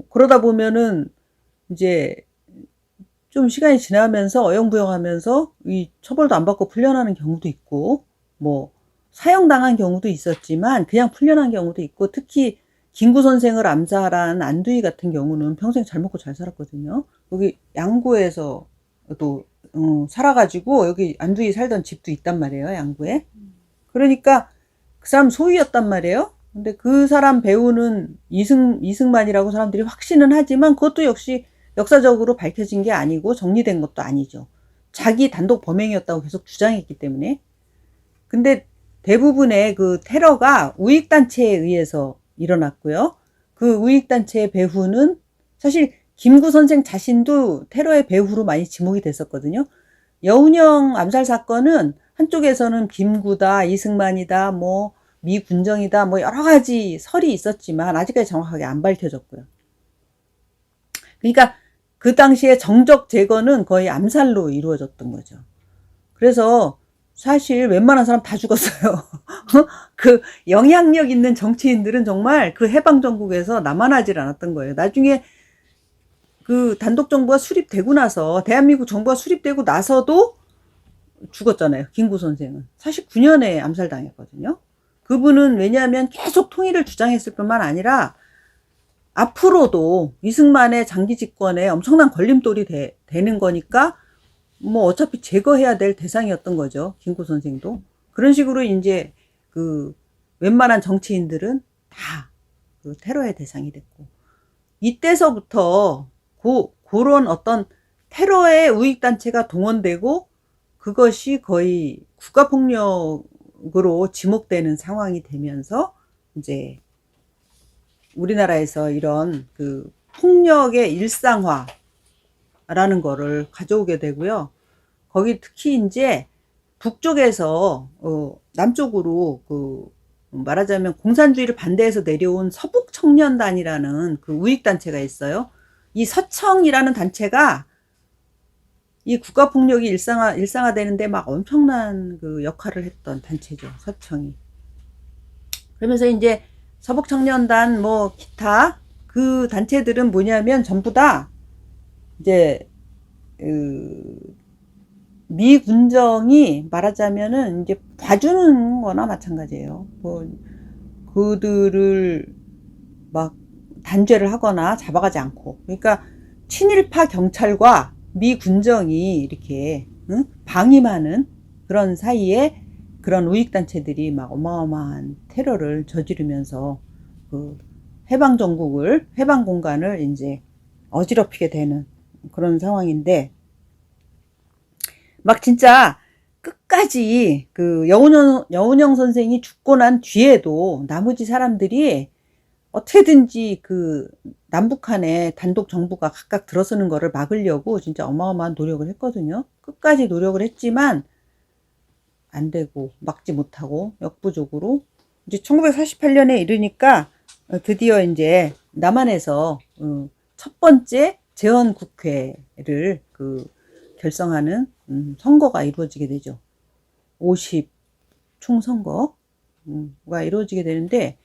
그러다 보면은 이제 좀 시간이 지나면서 어영부영하면서 이 처벌도 안 받고 풀려나는 경우도 있고 뭐 사형당한 경우도 있었지만 그냥 풀려난 경우도 있고 특히 김구 선생을 암살한 안두희 같은 경우는 평생 잘 먹고 잘 살았거든요. 여기 양구에서 또 살아가지고 여기 안두희 살던 집도 있단 말이에요. 양구에. 그러니까 그 사람 소유였단 말이에요. 근데 그 사람 배우는 이승만이라고 사람들이 확신은 하지만 그것도 역시 역사적으로 밝혀진 게 아니고 정리된 것도 아니죠. 자기 단독 범행이었다고 계속 주장했기 때문에. 근데 대부분의 그 테러가 우익단체에 의해서 일어났고요. 그 우익단체의 배후는 사실 김구 선생 자신도 테러의 배후로 많이 지목이 됐었거든요. 여운형 암살 사건은 한쪽에서는 김구다, 이승만이다, 뭐 미군정이다, 뭐 여러 가지 설이 있었지만 아직까지 정확하게 안 밝혀졌고요. 그러니까 그 당시에 정적 제거는 거의 암살로 이루어졌던 거죠. 그래서 사실 웬만한 사람 다 죽었어요. 그 영향력 있는 정치인들은 정말 그 해방정국에서 남아나질 않았던 거예요. 나중에 그 단독정부가 수립되고 나서 대한민국 정부가 수립되고 나서도 죽었잖아요. 김구 선생은. 49년에 암살당했거든요. 그분은 왜냐하면 계속 통일을 주장했을 뿐만 아니라 앞으로도 이승만의 장기 집권에 엄청난 걸림돌이 되는 거니까 뭐 어차피 제거해야 될 대상이었던 거죠. 김구 선생도. 그런 식으로 이제 그 웬만한 정치인들은 다 그 테러의 대상이 됐고 이때서부터 그런 어떤 테러의 우익단체가 동원되고 그것이 거의 국가폭력으로 지목되는 상황이 되면서 이제 우리나라에서 이런 그 폭력의 일상화라는 거를 가져오게 되고요. 거기 특히 이제 북쪽에서 남쪽으로 그 말하자면 공산주의를 반대해서 내려온 서북청년단이라는 그 우익단체가 있어요. 이 서청이라는 단체가 이 국가폭력이 일상화되는데 막 엄청난 그 역할을 했던 단체죠. 서청이. 그러면서 이제 서북청년단 뭐 기타 그 단체들은 뭐냐면 전부 다 이제 미 군정이 말하자면은 이제 봐주는 거나 마찬가지예요. 뭐 그들을 막 단죄를 하거나 잡아가지 않고, 그러니까 친일파 경찰과 미 군정이 이렇게 방임하는 그런 사이에 그런 우익단체들이 막 어마어마한 테러를 저지르면서 그 해방 공간을 이제 어지럽히게 되는 그런 상황인데, 막 진짜 끝까지 그 여운형 선생이 죽고 난 뒤에도 나머지 사람들이 어떻게든지 그 남북한의 단독 정부가 각각 들어서는 거를 막으려고 진짜 어마어마한 노력을 했거든요. 끝까지 노력을 했지만 안 되고 막지 못하고 역부족으로 이제 1948년에 이르니까 드디어 이제 남한에서 첫 번째 재헌국회를 그 결성하는 선거가 이루어지게 되죠. 50 총선거가 이루어지게 되는데,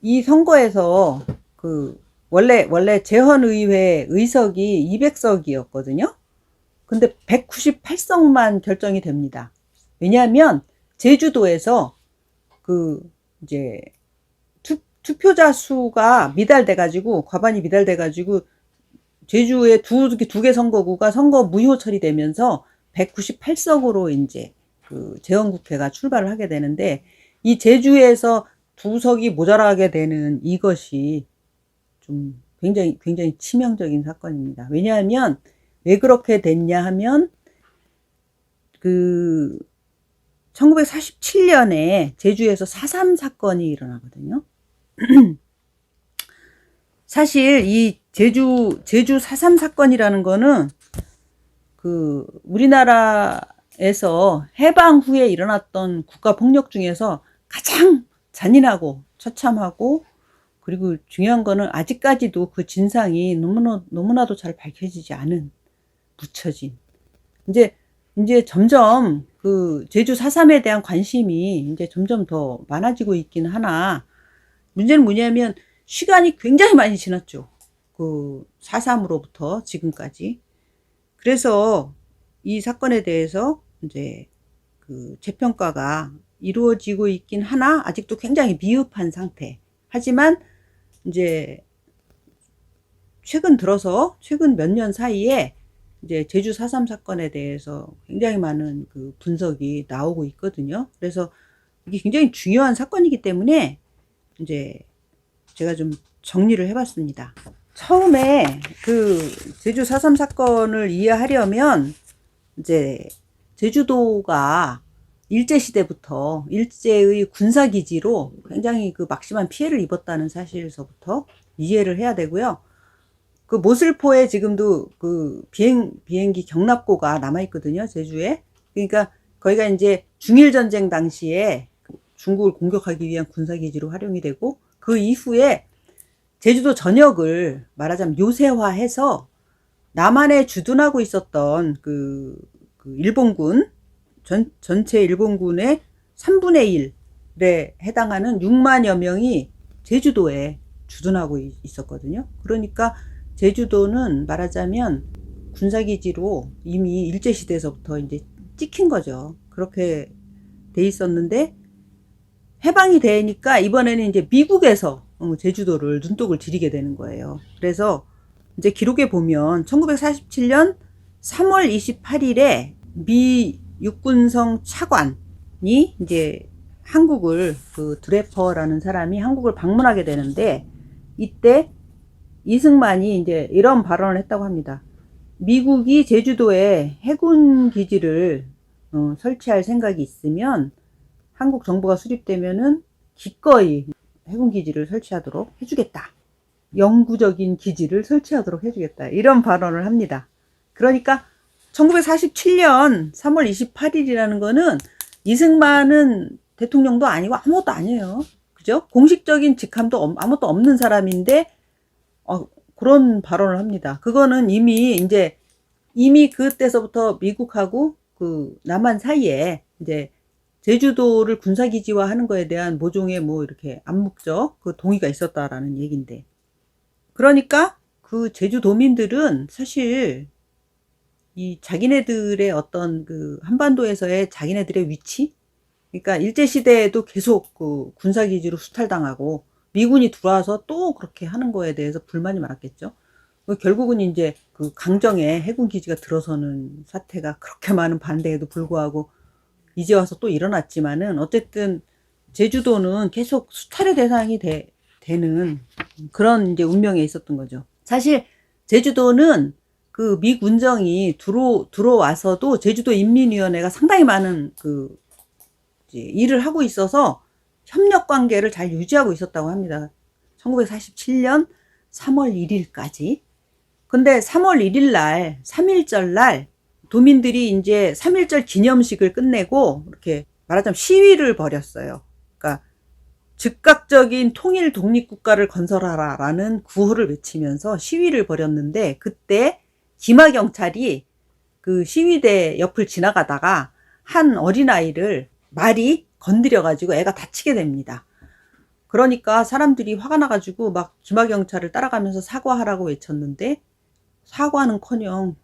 이 선거에서 그 원래 재헌의회 의석이 200석이었거든요. 근데 198석만 결정이 됩니다. 왜냐하면 제주도에서 그 이제 투표자 수가 미달돼가지고, 과반이 미달돼가지고 제주의 두 개 선거구가 선거 무효 처리되면서 198석으로 이제 그 재헌국회가 출발을 하게 되는데, 이 제주에서 2석이 모자라게 되는 이것이 좀 굉장히 치명적인 사건입니다. 왜냐하면 왜 그렇게 됐냐 하면 그 1947년에 제주에서 4.3 사건이 일어나거든요. 사실 이 제주 4.3 사건이라는 거는 그 우리나라에서 해방 후에 일어났던 국가 폭력 중에서 가장 잔인하고 처참하고, 그리고 중요한 거는 아직까지도 그 진상이 너무나도 잘 밝혀지지 않은, 묻혀진. 이제 점점 그 제주 4.3에 대한 관심이 이제 점점 더 많아지고 있긴 하나, 문제는 뭐냐면 시간이 굉장히 많이 지났죠. 그 4.3으로부터 지금까지. 그래서 이 사건에 대해서 이제 그 재평가가 이루어지고 있긴 하나 아직도 굉장히 미흡한 상태. 하지만 이제 최근 몇 년 사이에 이제 제주 4.3 사건에 대해서 굉장히 많은 그 분석이 나오고 있거든요. 그래서 이게 굉장히 중요한 사건이기 때문에 이제 제가 좀 정리를 해봤습니다. 처음에 그 제주 4.3 사건을 이해하려면 이제 제주도가 일제시대부터 일제의 군사기지로 굉장히 그 막심한 피해를 입었다는 사실서부터 이해를 해야 되고요. 그 모슬포에 지금도 그 비행기 경납고가 남아있거든요, 제주에. 그러니까 거기가 이제 중일전쟁 당시에 중국을 공격하기 위한 군사기지로 활용이 되고, 그 이후에 제주도 전역을 말하자면 요새화해서 남한에 주둔하고 있었던 그 일본군, 전체 일본군의 3분의 1에 해당하는 6만여 명이 제주도에 주둔하고 있었거든요. 그러니까 제주도는 말하자면 군사기지로 이미 일제시대에서부터 이제 찍힌 거죠. 그렇게 돼 있었는데, 해방이 되니까 이번에는 이제 미국에서 제주도를 눈독을 들이게 되는 거예요. 그래서 이제 기록에 보면 1947년 3월 28일에 미 육군성 차관이 이제 한국을, 그 드래퍼라는 사람이 한국을 방문하게 되는데, 이때 이승만이 이제 이런 발언을 했다고 합니다. 미국이 제주도에 해군 기지를 설치할 생각이 있으면 한국 정부가 수립되면은 기꺼이 해군 기지를 설치하도록 해주겠다. 영구적인 기지를 설치하도록 해주겠다. 이런 발언을 합니다. 그러니까 1947년 3월 28일이라는 거는 이승만은 대통령도 아니고 아무것도 아니에요. 그죠? 공식적인 직함도 아무것도 없는 사람인데 그런 발언을 합니다. 그거는 이미 그때서부터 미국하고 그 남한 사이에 이제 제주도를 군사기지화 하는 거에 대한 모종의 뭐 이렇게 암묵적 그 동의가 있었다라는 얘기인데. 그러니까 그 제주도민들은 사실 이 자기네들의 어떤 그 한반도에서의 자기네들의 위치? 그러니까 일제시대에도 계속 그 군사기지로 수탈당하고 미군이 들어와서 또 그렇게 하는 거에 대해서 불만이 많았겠죠. 결국은 이제 그 강정에 해군기지가 들어서는 사태가 그렇게 많은 반대에도 불구하고 이제 와서 또 일어났지만은 어쨌든 제주도는 계속 수탈의 대상이 되는 그런 이제 운명에 있었던 거죠. 사실 제주도는 그 미 군정이 들어와서도 제주도 인민위원회가 상당히 많은 그 일을 하고 있어서 협력 관계를 잘 유지하고 있었다고 합니다. 1947년 3월 1일까지. 근데 3월 1일 날, 3.1절 날 도민들이 이제 3.1절 기념식을 끝내고 이렇게 말하자면 시위를 벌였어요. 그러니까 즉각적인 통일 독립국가를 건설하라라는 구호를 외치면서 시위를 벌였는데 그때 기마경찰이 그 시위대 옆을 지나가다가 한 어린아이를 말이 건드려가지고 애가 다치게 됩니다. 그러니까 사람들이 화가 나가지고 막 기마경찰을 따라가면서 사과하라고 외쳤는데 사과는커녕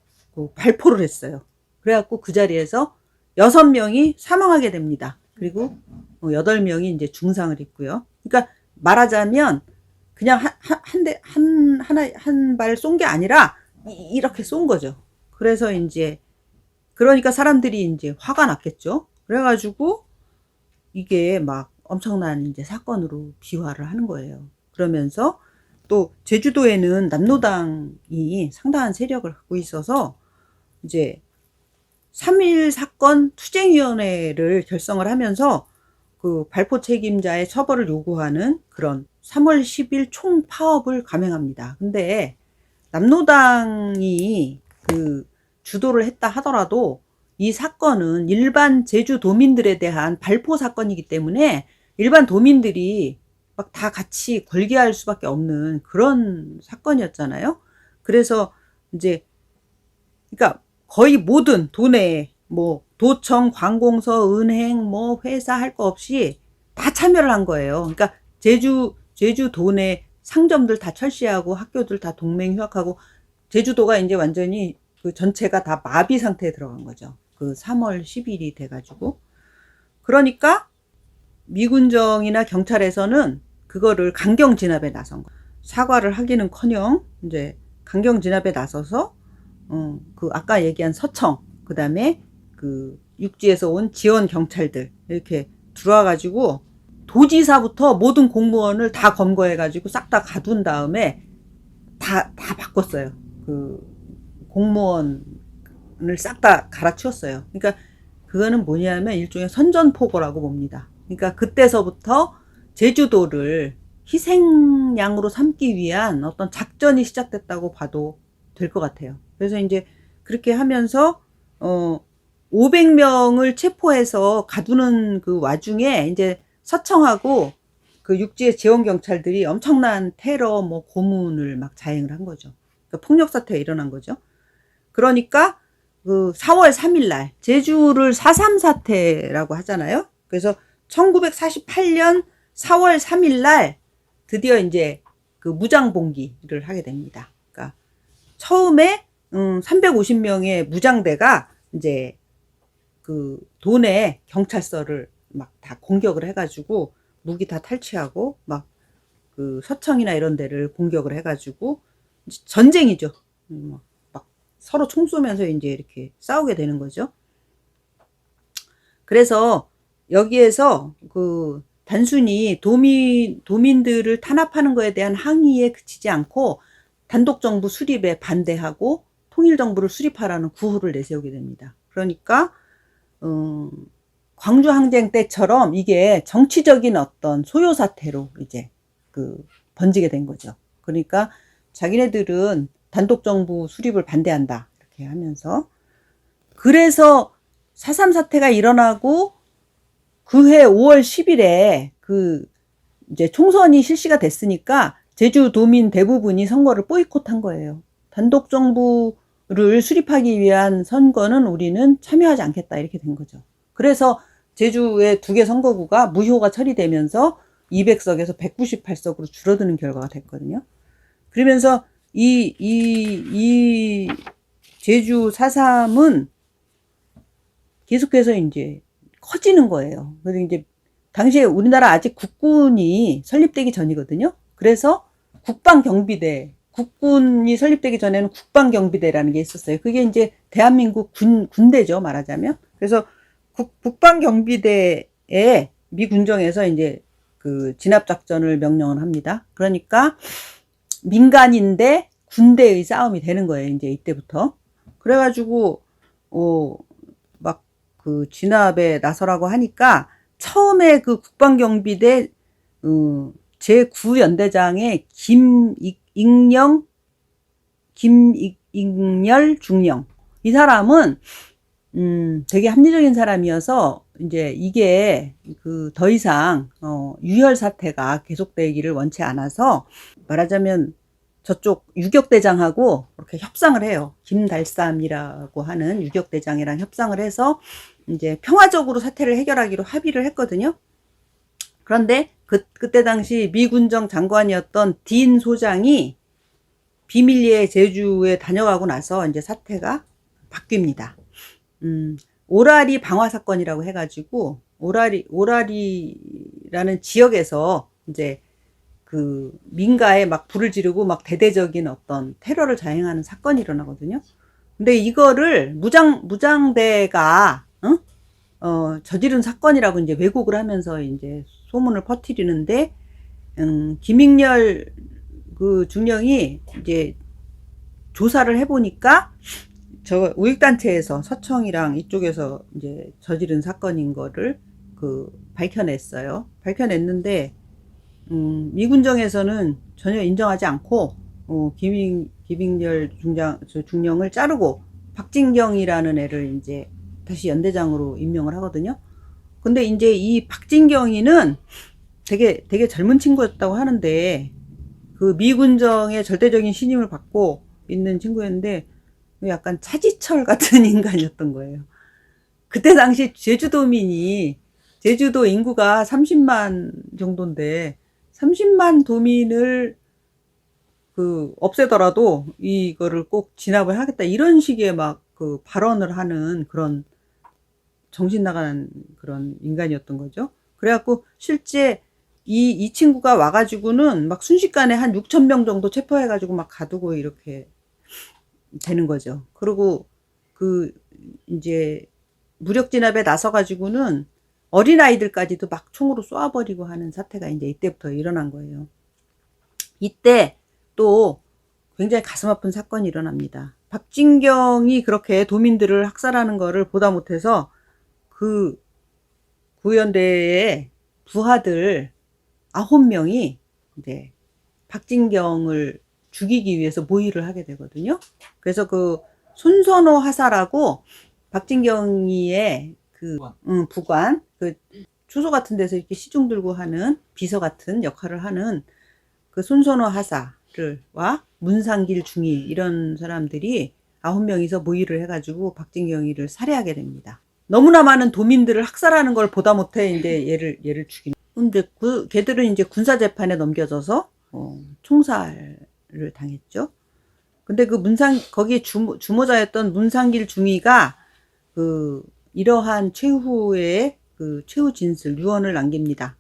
발포를 했어요. 그래갖고 그 자리에서 6명이 사망하게 됩니다. 그리고 8명이 이제 중상을 입고요. 그러니까 말하자면 그냥 한 발 쏜 게 아니라 이렇게 쏜 거죠. 그래서 이제 그러니까 사람들이 이제 화가 났겠죠. 그래가지고 이게 막 엄청난 이제 사건으로 비화를 하는 거예요. 그러면서 또 제주도에는 남로당이 상당한 세력을 갖고 있어서 이제 3.1 사건 투쟁위원회를 결성을 하면서 그 발포 책임자의 처벌을 요구하는 그런 3월 10일 총파업을 감행합니다. 근데 남로당이 그 주도를 했다 하더라도 이 사건은 일반 제주도민들에 대한 발포 사건이기 때문에 일반 도민들이 막 다 같이 걸게할 수밖에 없는 그런 사건이었잖아요. 그래서 이제 그러니까 거의 모든 도내 뭐 도청, 관공서, 은행, 뭐 회사 할 거 없이 다 참여를 한 거예요. 그러니까 제주 도내 상점들 다 철시하고 학교들 다 동맹 휴학하고 제주도가 이제 완전히 그 전체가 다 마비 상태에 들어간 거죠. 그 3월 10일이 돼가지고. 그러니까 미군정이나 경찰에서는 그거를 강경 진압에 나선 거예요. 사과를 하기는커녕 이제 강경 진압에 나서서 그 아까 얘기한 서청, 그 다음에 그 육지에서 온 지원 경찰들 이렇게 들어와가지고 도지사부터 모든 공무원을 다 검거해가지고 싹 다 가둔 다음에 다 바꿨어요. 그 공무원을 싹 다 갈아치웠어요. 그러니까 그거는 뭐냐면 일종의 선전포고라고 봅니다. 그러니까 그때서부터 제주도를 희생양으로 삼기 위한 어떤 작전이 시작됐다고 봐도 될 것 같아요. 그래서 이제 그렇게 하면서 500명을 체포해서 가두는 그 와중에 이제 서청하고 그 육지의 지원 경찰들이 엄청난 테러 뭐 고문을 막 자행을 한 거죠. 그러니까 폭력 사태가 일어난 거죠. 그러니까 그 4월 3일 날 제주를 4.3 사태라고 하잖아요. 그래서 1948년 4월 3일 날 드디어 이제 그 무장봉기를 하게 됩니다. 그러니까 처음에 350명의 무장대가 이제 그 도내 경찰서를 막 다 공격을 해가지고 무기 다 탈취하고 막 그 서청이나 이런 데를 공격을 해가지고 전쟁이죠. 막 서로 총 쏘면서 이제 이렇게 싸우게 되는 거죠. 그래서 여기에서 그 단순히 도민들을 탄압하는 거에 대한 항의에 그치지 않고 단독정부 수립에 반대하고 통일정부를 수립하라는 구호를 내세우게 됩니다. 그러니까 광주항쟁 때처럼 이게 정치적인 어떤 소요사태로 이제 번지게 된 거죠. 그러니까 자기네들은 단독정부 수립을 반대한다 이렇게 하면서, 그래서 4.3 사태가 일어나고 그해 5월 10일에 이제 총선이 실시가 됐으니까 제주도민 대부분이 선거를 보이콧한 거예요. 단독정부를 수립하기 위한 선거는 우리는 참여하지 않겠다 이렇게 된 거죠. 그래서 제주의 2개 선거구가 무효가 처리되면서 200석에서 198석으로 줄어드는 결과가 됐거든요. 그러면서 이 제주 4.3은 계속해서 이제 커지는 거예요. 그래서 이제 당시에 우리나라 아직 국군이 설립되기 전이거든요. 그래서 국군이 설립되기 전에는 국방경비대라는 게 있었어요. 그게 이제 대한민국 군대죠, 말하자면. 그래서 국방경비대에 미 군정에서 이제 진압작전을 명령을 합니다. 그러니까 민간인데 군대의 싸움이 되는 거예요, 이제 이때부터. 그래가지고 막 진압에 나서라고 하니까 처음에 국방경비대 제9연대장의 김익열 중령, 이 사람은 되게 합리적인 사람이어서 이제 이게 더 이상 유혈 사태가 계속되기를 원치 않아서, 말하자면 저쪽 유격대장하고 이렇게 협상을 해요. 김달삼이라고 하는 유격대장이랑 협상을 해서 이제 평화적으로 사태를 해결하기로 합의를 했거든요. 그런데 그때 당시 미군정 장관이었던 딘 소장이 비밀리에 제주에 다녀가고 나서 이제 사태가 바뀝니다. 오라리 방화 사건이라고 해가지고, 오라리라는 지역에서 이제 민가에 막 불을 지르고 막 대대적인 어떤 테러를 자행하는 사건이 일어나거든요. 근데 이거를 무장대가 저지른 사건이라고 이제 왜곡을 하면서 이제 소문을 퍼뜨리는데, 김익렬 중령이 이제 조사를 해보니까 저 우익단체에서 서청이랑 이쪽에서 이제 저지른 사건인 거를 밝혀냈어요. 밝혀냈는데 미군정에서는 전혀 인정하지 않고 김익렬 중령을 자르고 박진경이라는 애를 이제 다시 연대장으로 임명을 하거든요. 근데 이제 이 박진경이는 되게 젊은 친구였다고 하는데, 미군정의 절대적인 신임을 받고 있는 친구였는데 약간 차지철 같은 인간이었던 거예요. 그때 당시 제주도 인구가 30만 정도인데 30만 도민을 없애더라도 이거를 꼭 진압을 하겠다 이런 식의 막 발언을 하는 그런 정신 나간 그런 인간이었던 거죠. 그래갖고 실제 이 친구가 와가지고는 막 순식간에 한 6,000명 정도 체포해가지고 막 가두고 이렇게 되는 거죠. 그리고 이제 무력 진압에 나서가지고는 어린아이들까지도 막 총으로 쏘아버리고 하는 사태가 이제 이때부터 일어난 거예요. 이때 또 굉장히 가슴 아픈 사건이 일어납니다. 박진경이 그렇게 도민들을 학살하는 거를 보다 못해서 구연대의 부하들 9명이 이제 박진경을 죽이기 위해서 모의를 하게 되거든요. 그래서 손선호 하사라고 박진경이의 부관, 주소 같은 데서 이렇게 시중 들고 하는 비서 같은 역할을 하는 손선호 하사와 문상길 중위 이런 사람들이 9명이서 모의를 해가지고 박진경이를 살해하게 됩니다. 너무나 많은 도민들을 학살하는 걸 보다 못해 이제 얘를 죽인. 근데 걔들은 이제 군사재판에 넘겨져서 총살을 당했죠. 근데 거기에 주모자였던 문상길 중위가 이러한 최후의 최후 진술 유언을 남깁니다.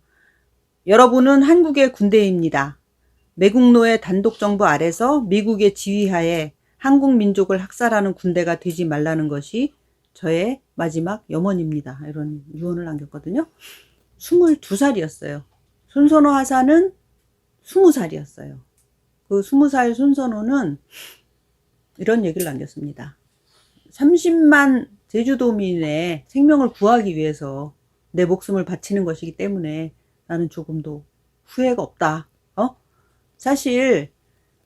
여러분은 한국의 군대입니다. 매국노의 단독정부 아래서 미국의 지휘하에 한국 민족을 학살하는 군대가 되지 말라는 것이 저의 마지막 염원입니다. 이런 유언을 남겼거든요. 22살이었어요. 손선호 하사는 20살이었어요. 그 20살 손선호는 이런 얘기를 남겼습니다. 30만 제주도민의 생명을 구하기 위해서 내 목숨을 바치는 것이기 때문에 나는 조금도 후회가 없다. 사실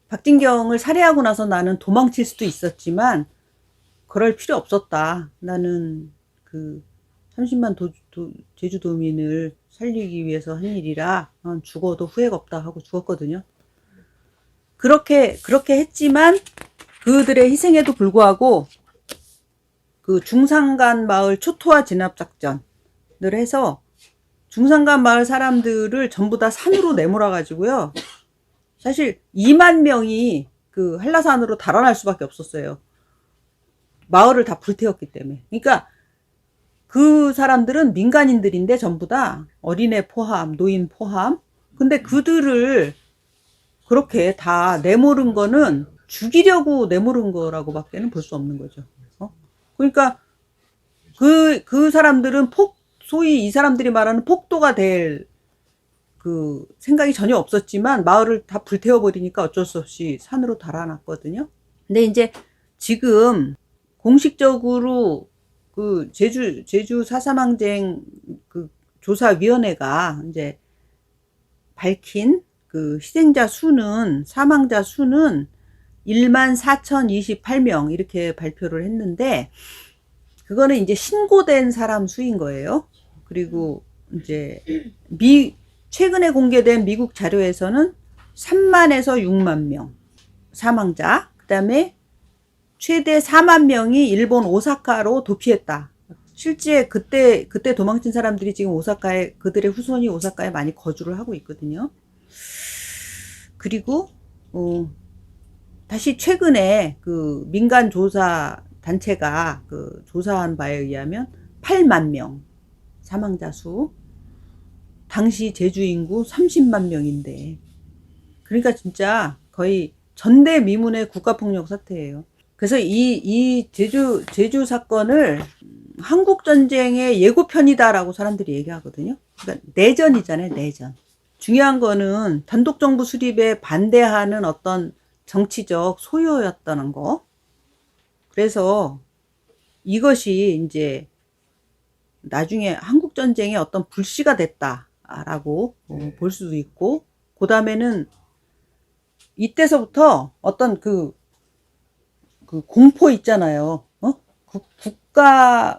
박진경을 살해하고 나서 나는 도망칠 수도 있었지만 그럴 필요 없었다. 나는 그 30만 제주도민을 살리기 위해서 한 일이라 죽어도 후회가 없다 하고 죽었거든요. 그렇게 했지만 그들의 희생에도 불구하고 그 중산간 마을 초토화 진압 작전을 해서 중산간 마을 사람들을 전부 다 산으로 내몰아 가지고요. 사실 2만 명이 그 한라산으로 달아날 수밖에 없었어요. 마을을 다 불태웠기 때문에. 그러니까 그 사람들은 민간인들인데 전부 다 어린애 포함, 노인 포함. 근데 그들을 그렇게 다 내모른 거는 죽이려고 내모른 거라고밖에는 볼 수 없는 거죠. 그러니까 그 사람들은 소위 이 사람들이 말하는 폭도가 될 그 생각이 전혀 없었지만 마을을 다 불태워버리니까 어쩔 수 없이 산으로 달아났거든요. 근데 이제 지금 공식적으로 그 제주 4.3 항쟁 그 조사위원회가 이제 밝힌 그 희생자 수는, 사망자 수는 14,028명 이렇게 발표를 했는데, 그거는 이제 신고된 사람 수인 거예요. 그리고 이제 최근에 공개된 미국 자료에서는 3만에서 6만 명 사망자, 그 다음에 최대 4만 명이 일본 오사카로 도피했다. 실제 그때 도망친 사람들이 지금 오사카에, 그들의 후손이 오사카에 많이 거주를 하고 있거든요. 그리고 다시 최근에 그 민간 조사 단체가 그 조사한 바에 의하면 8만 명 사망자 수, 당시 제주 인구 30만 명인데, 그러니까 진짜 거의 전대미문의 국가폭력 사태예요. 그래서 이 제주 사건을 한국전쟁의 예고편이다라고 사람들이 얘기하거든요. 그러니까 내전이잖아요, 내전. 중요한 거는 단독정부 수립에 반대하는 어떤 정치적 소요였다는 거. 그래서 이것이 이제 나중에 한국전쟁의 어떤 불씨가 됐다라고 볼 수도 있고, 그 다음에는 이때서부터 어떤 그 공포 있잖아요.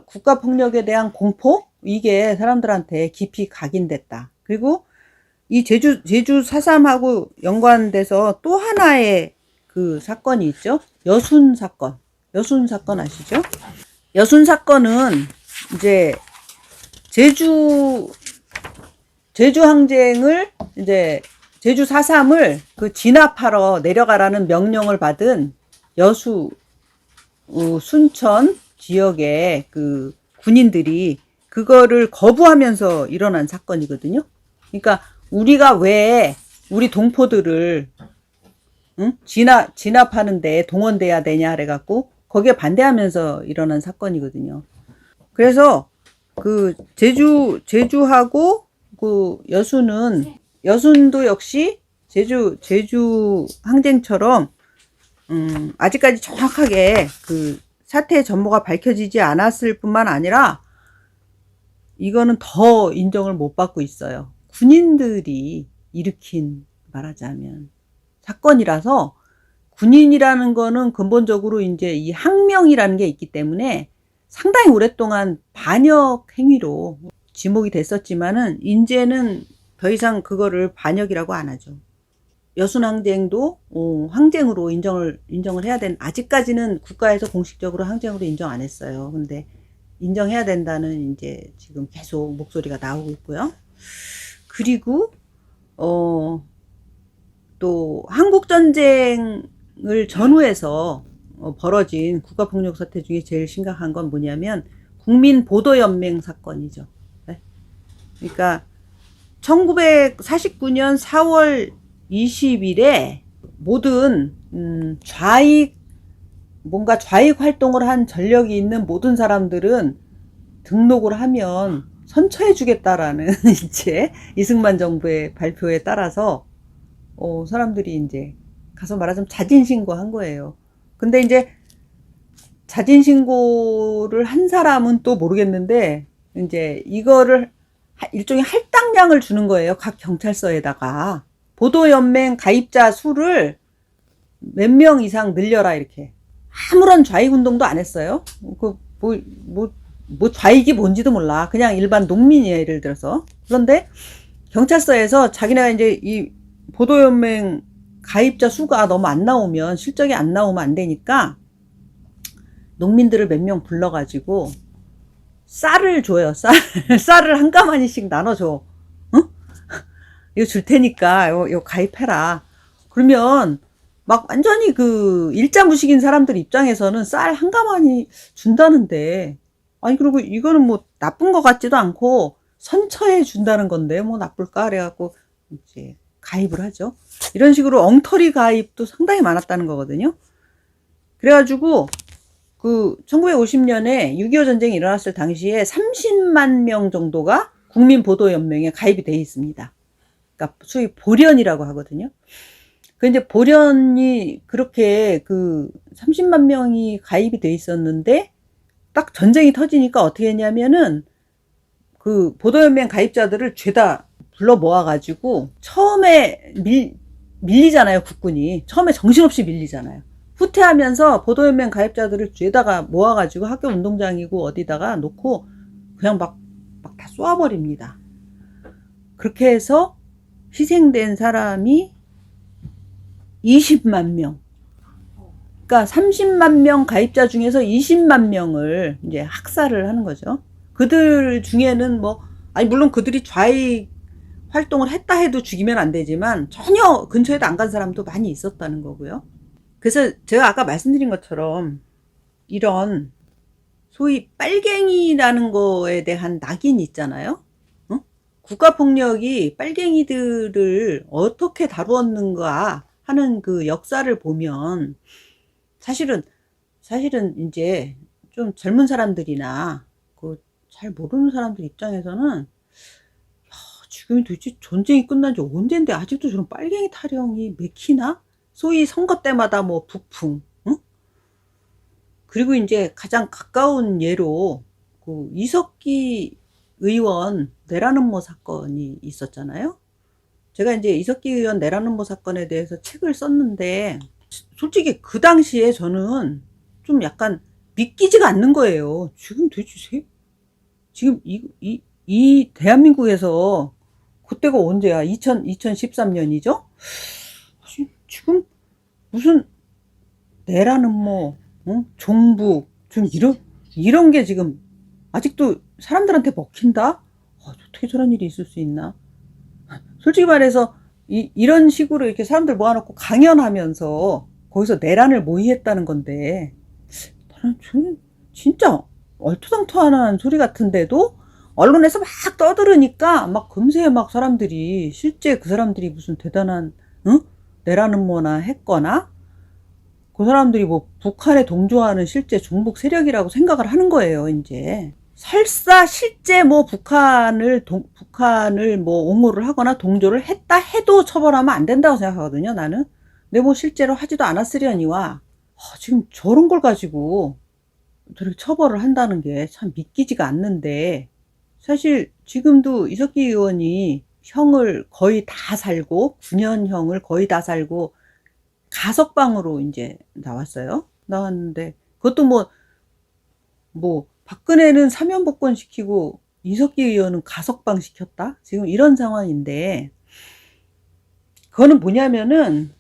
국가 폭력에 대한 공포? 이게 사람들한테 깊이 각인됐다. 그리고 이 제주 4.3하고 연관돼서 또 하나의 그 사건이 있죠. 여순 사건 아시죠? 여순 사건은 이제 제주 항쟁을 이제 제주 4.3을 그 진압하러 내려가라는 명령을 받은 순천 지역의 그 군인들이 그거를 거부하면서 일어난 사건이거든요. 그러니까 우리가 왜 우리 동포들을 진압하는데 동원돼야 되냐 그래갖고 거기에 반대하면서 일어난 사건이거든요. 그래서 그 제주하고 그 여순도 역시 제주 항쟁처럼 아직까지 정확하게 그 사태의 전모가 밝혀지지 않았을 뿐만 아니라 이거는 더 인정을 못 받고 있어요. 군인들이 일으킨, 말하자면 사건이라서, 군인이라는 거는 근본적으로 이제 이 항명이라는 게 있기 때문에 상당히 오랫동안 반역 행위로 지목이 됐었지만은 이제는 더 이상 그거를 반역이라고 안 하죠. 여순 항쟁도 항쟁으로 인정을 해야 되는, 아직까지는 국가에서 공식적으로 항쟁으로 인정 안 했어요. 근데 인정해야 된다는 이제 지금 계속 목소리가 나오고 있고요. 그리고 또 한국전쟁을 전후해서 벌어진 국가폭력 사태 중에 제일 심각한 건 뭐냐면 국민보도연맹 사건이죠. 네? 그러니까 1949년 4월 20일에 모든 좌익 활동을 한 전력이 있는 모든 사람들은 등록을 하면 선처해 주겠다라는 이제 이승만 정부의 발표에 따라서 사람들이 이제 가서 말하자면 자진신고 한 거예요. 근데 이제 자진신고를 한 사람은 또 모르겠는데, 이제 이거를 일종의 할당량을 주는 거예요. 각 경찰서에다가. 보도연맹 가입자 수를 몇 명 이상 늘려라, 이렇게. 아무런 좌익운동도 안 했어요. 좌익이 뭔지도 몰라. 그냥 일반 농민이에요, 예를 들어서. 그런데 경찰서에서 자기네가 이제 이 보도연맹 가입자 수가 너무 안 나오면, 실적이 안 나오면 안 되니까, 농민들을 몇 명 불러가지고, 쌀을 줘요, 쌀을 한 가마니씩 나눠줘. 응? 이거 줄 테니까, 이거 가입해라. 그러면, 막 완전히 일자무식인 사람들 입장에서는 쌀 한 가마니 준다는데, 아니, 그리고 이거는 뭐 나쁜 것 같지도 않고, 선처해 준다는 건데, 뭐 나쁠까? 그래갖고, 이제, 가입을 하죠. 이런 식으로 엉터리 가입도 상당히 많았다는 거거든요. 그래가지고, 1950년에 6.25 전쟁이 일어났을 당시에 30만 명 정도가 국민보도연맹에 가입이 돼 있습니다. 그러니까 소위 보련이라고 하거든요. 이제 보련이 그렇게 30만 명이 가입이 돼 있었는데, 딱 전쟁이 터지니까 어떻게 했냐면은, 보도연맹 가입자들을 죄다 불러 모아가지고, 처음에 밀리잖아요, 국군이. 처음에 정신없이 밀리잖아요. 후퇴하면서 보도연맹 가입자들을 죄다가 모아가지고 학교 운동장이고 어디다가 놓고 그냥 막 다 쏘아버립니다. 그렇게 해서 희생된 사람이 20만 명. 그러니까 30만 명 가입자 중에서 20만 명을 이제 학살을 하는 거죠. 그들 중에는 물론 그들이 좌익 활동을 했다 해도 죽이면 안 되지만 전혀 근처에도 안 간 사람도 많이 있었다는 거고요. 그래서 제가 아까 말씀드린 것처럼 이런 소위 빨갱이라는 거에 대한 낙인이 있잖아요. 어? 국가폭력이 빨갱이들을 어떻게 다루었는가 하는 그 역사를 보면 사실은 이제 좀 젊은 사람들이나 잘 모르는 사람들 입장에서는 지금 도대체 전쟁이 끝난 지 언젠데 아직도 저런 빨갱이 타령이 맥히나? 소위 선거 때마다 북풍, 응? 그리고 이제 가장 가까운 예로 이석기 의원 내라는 사건이 있었잖아요. 제가 이제 이석기 의원 내라는 사건에 대해서 책을 썼는데, 솔직히 그 당시에 저는 좀 약간 믿기지가 않는 거예요. 지금 도대체 지금 이 대한민국에서 그때가 언제야? 2013년이죠? 지금 무슨 내라는 종북 좀 이런 게 지금 아직도 사람들한테 먹힌다? 어떻게 저런 일이 있을 수 있나? 솔직히 말해서 이런 식으로 이렇게 사람들 모아놓고 강연하면서 거기서 내란을 모의했다는 건데, 저는 진짜 얼토당토하는 소리 같은데도 언론에서 막 떠들으니까 금세 사람들이 실제 그 사람들이 무슨 대단한 내라는 했거나 그 사람들이 북한에 동조하는 실제 종북 세력이라고 생각을 하는 거예요. 이제 설사 실제 북한을 옹호를 하거나 동조를 했다 해도 처벌하면 안 된다고 생각하거든요, 나는. 근데 실제로 하지도 않았으려니와 지금 저런 걸 가지고 저렇게 처벌을 한다는 게 참 믿기지가 않는데, 사실 지금도 이석기 의원이 형을 거의 다 살고 9년형을 거의 다 살고 가석방으로 이제 나왔는데, 그것도 박근혜는 사면복권 시키고 이석기 의원은 가석방 시켰다? 지금 이런 상황인데, 그거는 뭐냐면은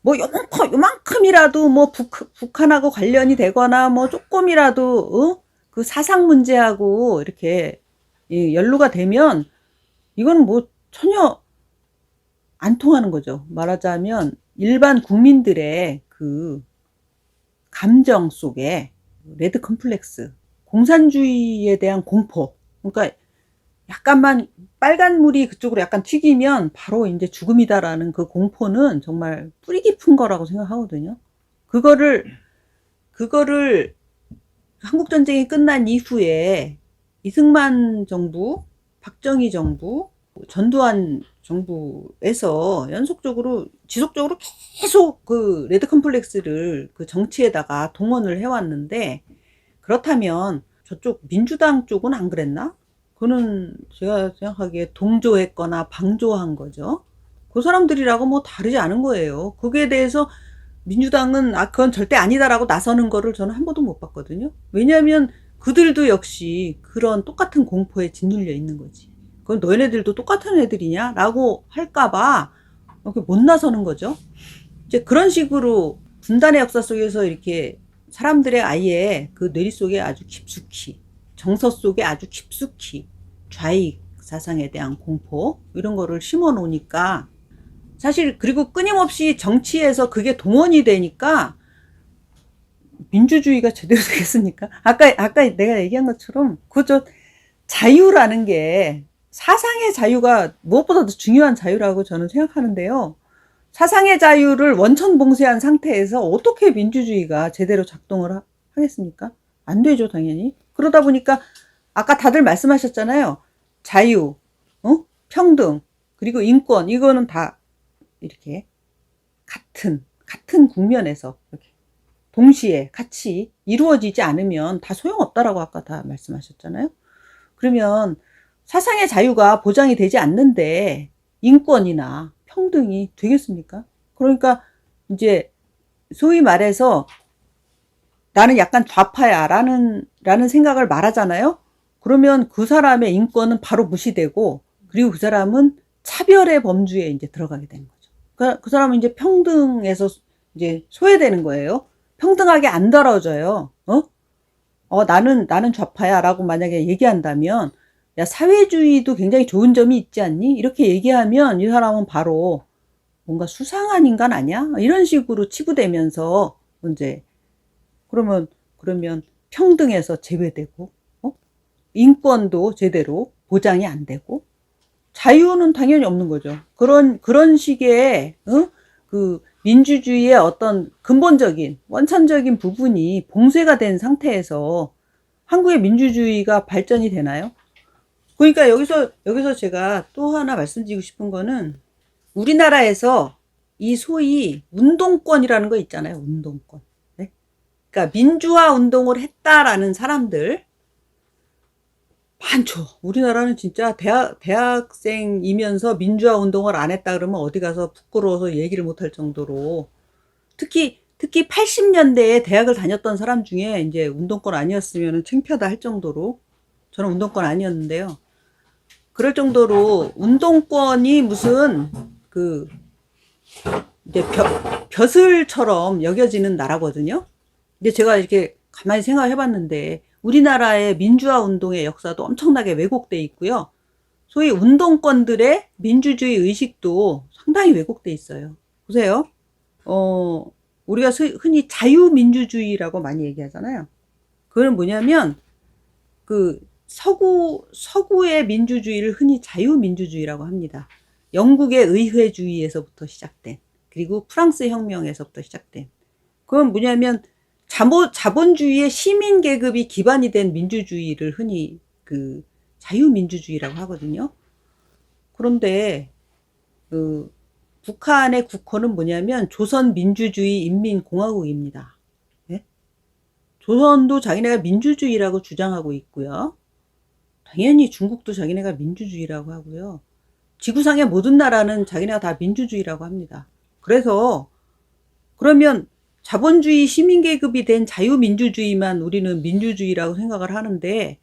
요만큼이라도 북한하고 관련이 되거나 조금이라도 그 사상 문제하고 이렇게 연루가 되면 이건 전혀 안 통하는 거죠. 말하자면 일반 국민들의 그 감정 속에 레드 컴플렉스, 공산주의에 대한 공포, 그러니까 약간만 빨간 물이 그쪽으로 약간 튀기면 바로 이제 죽음이다라는 그 공포는 정말 뿌리 깊은 거라고 생각하거든요. 그거를 한국전쟁이 끝난 이후에 이승만 정부, 박정희 정부, 전두환 정부에서 연속적으로 지속적으로 계속 그 레드 컴플렉스를 그 정치에다가 동원을 해왔는데, 그렇다면 저쪽 민주당 쪽은 안 그랬나? 그거는 제가 생각하기에 동조했거나 방조한 거죠. 그 사람들이라고 뭐 다르지 않은 거예요. 거기에 대해서 민주당은 그건 절대 아니다라고 나서는 거를 저는 한 번도 못 봤거든요. 왜냐하면 그들도 역시 그런 똑같은 공포에 짓눌려 있는 거지. 그건 너희네들도 똑같은 애들이냐? 라고 할까봐 이렇게 못 나서는 거죠. 이제 그런 식으로 분단의 역사 속에서 이렇게 사람들의 아예 그 뇌리 속에 아주 깊숙이, 정서 속에 아주 깊숙이 좌익 사상에 대한 공포, 이런 거를 심어 놓으니까, 사실 그리고 끊임없이 정치에서 그게 동원이 되니까 민주주의가 제대로 되겠습니까? 아까 내가 얘기한 것처럼 그저 자유라는 게, 사상의 자유가 무엇보다 도 중요한 자유라고 저는 생각하는데요. 사상의 자유를 원천봉쇄한 상태에서 어떻게 민주주의가 제대로 작동을 하겠습니까? 안 되죠, 당연히. 그러다 보니까 아까 다들 말씀하셨잖아요. 자유, 평등, 그리고 인권, 이거는 다 이렇게 같은 국면에서 이렇게 동시에 같이 이루어지지 않으면 다 소용없다라고 아까 다 말씀하셨잖아요. 그러면 사상의 자유가 보장이 되지 않는데 인권이나 평등이 되겠습니까? 그러니까 이제 소위 말해서 나는 약간 좌파야 라는 생각을 말하잖아요. 그러면 그 사람의 인권은 바로 무시되고, 그리고 그 사람은 차별의 범주에 이제 들어가게 되는 거죠. 그 사람은 이제 평등에서 이제 소외되는 거예요. 평등하게 안 다뤄져요. 나는 좌파야 라고 만약에 얘기한다면, 야, 사회주의도 굉장히 좋은 점이 있지 않니? 이렇게 얘기하면 이 사람은 바로 뭔가 수상한 인간 아니야? 이런 식으로 치부되면서 이제 그러면 평등에서 제외되고, 인권도 제대로 보장이 안 되고, 자유는 당연히 없는 거죠. 그런 식의 그 민주주의의 어떤 근본적인 원천적인 부분이 봉쇄가 된 상태에서 한국의 민주주의가 발전이 되나요? 그러니까 여기서 제가 또 하나 말씀드리고 싶은 거는, 우리나라에서 이 소위 운동권이라는 거 있잖아요. 운동권. 네? 그러니까 민주화 운동을 했다라는 사람들 많죠. 우리나라는 진짜 대학생이면서 민주화 운동을 안 했다 그러면 어디 가서 부끄러워서 얘기를 못 할 정도로, 특히 80년대에 대학을 다녔던 사람 중에 이제 운동권 아니었으면 창피하다 할 정도로, 저는 운동권 아니었는데요. 그럴 정도로 운동권이 무슨 이제 벼슬처럼 여겨지는 나라거든요. 근데 제가 이렇게 가만히 생각해 봤는데, 우리나라의 민주화 운동의 역사도 엄청나게 왜곡돼 있고요. 소위 운동권들의 민주주의 의식도 상당히 왜곡돼 있어요. 보세요. 우리가 흔히 자유민주주의라고 많이 얘기하잖아요. 그건 뭐냐면, 서구의 민주주의를 흔히 자유민주주의라고 합니다. 영국의 의회주의에서부터 시작된, 그리고 프랑스 혁명에서부터 시작된. 그건 뭐냐면 자본주의의 시민계급이 기반이 된 민주주의를 흔히 자유민주주의라고 하거든요. 그런데 북한의 국호는 뭐냐면 조선민주주의인민공화국입니다. 네? 조선도 자기네가 민주주의라고 주장하고 있고요. 당연히 중국도 자기네가 민주주의라고 하고요. 지구상의 모든 나라는 자기네가 다 민주주의라고 합니다. 그래서 그러면 자본주의 시민계급이 된 자유민주주의만 우리는 민주주의라고 생각을 하는데,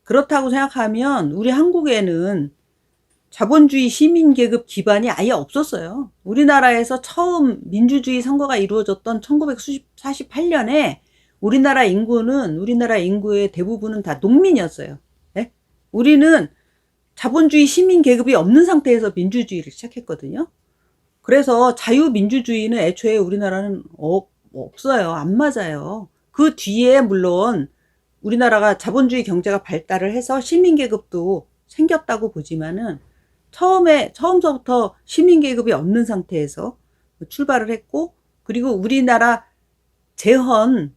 그렇다고 생각하면 우리 한국에는 자본주의 시민계급 기반이 아예 없었어요. 우리나라에서 처음 민주주의 선거가 이루어졌던 1948년에 우리나라 인구의 대부분은 다 농민이었어요. 네? 우리는 자본주의 시민계급이 없는 상태에서 민주주의를 시작했거든요. 그래서 자유민주주의는 애초에 우리나라는 없어요. 안 맞아요. 그 뒤에 물론 우리나라가 자본주의 경제가 발달을 해서 시민계급도 생겼다고 보지만은, 처음서부터 시민계급이 없는 상태에서 출발을 했고, 그리고 우리나라 재헌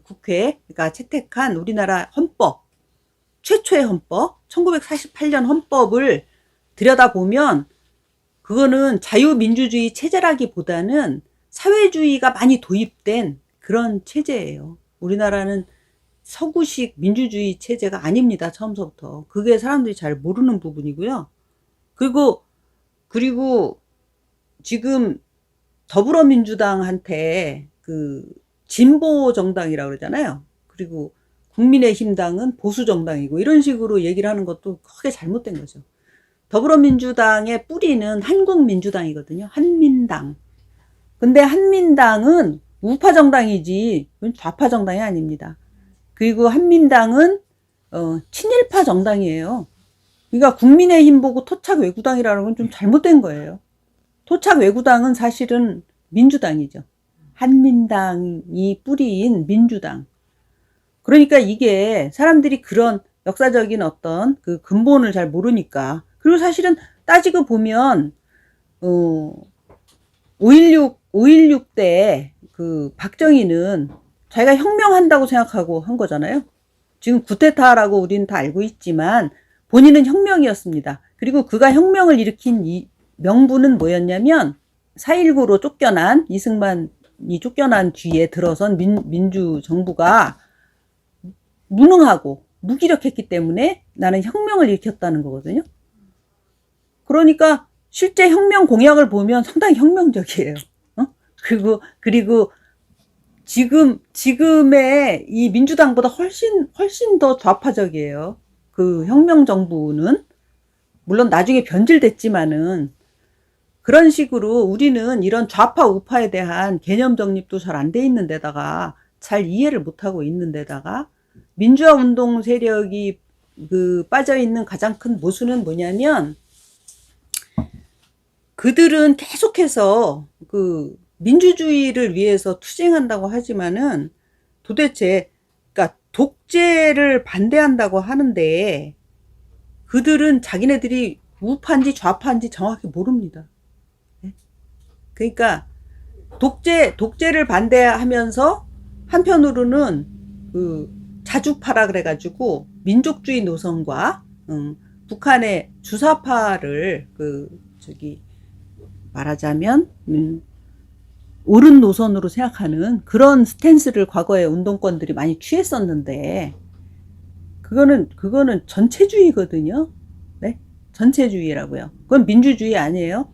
국회가 채택한 우리나라 헌법, 최초의 헌법, 1948년 헌법을 들여다보면 그거는 자유민주주의 체제라기보다는 사회주의가 많이 도입된 그런 체제예요. 우리나라는 서구식 민주주의 체제가 아닙니다. 처음서부터. 그게 사람들이 잘 모르는 부분이고요. 그리고 지금 더불어민주당한테 그 진보 정당이라고 그러잖아요. 그리고 국민의힘당은 보수 정당이고 이런 식으로 얘기를 하는 것도 크게 잘못된 거죠. 더불어민주당의 뿌리는 한국민주당이거든요. 한민당. 근데 한민당은 우파 정당이지 좌파 정당이 아닙니다. 그리고 한민당은 친일파 정당이에요. 그러니까 국민의힘 보고 토착 외구당이라는 건 좀 잘못된 거예요. 토착 외구당은 사실은 민주당이죠. 한민당이 뿌리인 민주당. 그러니까 이게 사람들이 그런 역사적인 어떤 그 근본을 잘 모르니까. 그리고 사실은 따지고 보면 5.16 때 그 박정희는 자기가 혁명한다고 생각하고 한 거잖아요. 지금 구테타라고 우리는 다 알고 있지만 본인은 혁명이었습니다. 그리고 그가 혁명을 일으킨 이 명분은 뭐였냐면 4.19로 쫓겨난 이승만이 쫓겨난 뒤에 들어선 민주정부가 무능하고 무기력했기 때문에 나는 혁명을 일으켰다는 거거든요. 그러니까 실제 혁명 공약을 보면 상당히 혁명적이에요. 그리고 지금의 이 민주당보다 훨씬 더 좌파적이에요. 그 혁명 정부는 물론 나중에 변질됐지만은 그런 식으로 우리는 이런 좌파 우파에 대한 개념 정립도 잘 안 돼 있는 데다가 잘 이해를 못 하고 있는 데다가 민주화 운동 세력이 그 빠져 있는 가장 큰 모순은 뭐냐면 그들은 계속해서 그 민주주의를 위해서 투쟁한다고 하지만은 도대체 그러니까 독재를 반대한다고 하는데 그들은 자기네들이 우파인지 좌파인지 정확히 모릅니다. 그러니까 독재를 반대하면서 한편으로는 그 자주파라 그래가지고 민족주의 노선과 북한의 주사파를 말하자면 옳은 노선으로 생각하는 그런 스탠스를 과거에 운동권들이 많이 취했었는데 그거는 전체주의거든요. 네? 전체주의라고요. 그건 민주주의 아니에요.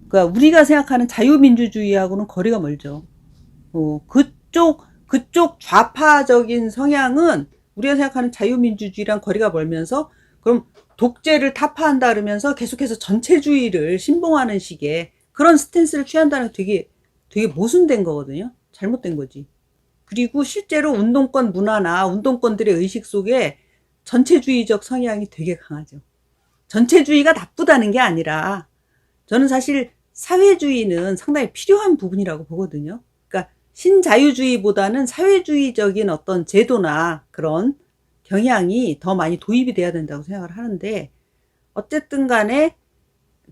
그러니까 우리가 생각하는 자유민주주의하고는 거리가 멀죠. 그쪽 좌파적인 성향은 우리가 생각하는 자유민주주의랑 거리가 멀면서 그럼 독재를 타파한다 그러면서 계속해서 전체주의를 신봉하는 식의 그런 스탠스를 취한다는 게 되게 모순된 거거든요. 잘못된 거지. 그리고 실제로 운동권 문화나 운동권들의 의식 속에 전체주의적 성향이 되게 강하죠. 전체주의가 나쁘다는 게 아니라 저는 사실 사회주의는 상당히 필요한 부분이라고 보거든요. 그러니까 신자유주의보다는 사회주의적인 어떤 제도나 그런 경향이 더 많이 도입이 돼야 된다고 생각을 하는데 어쨌든 간에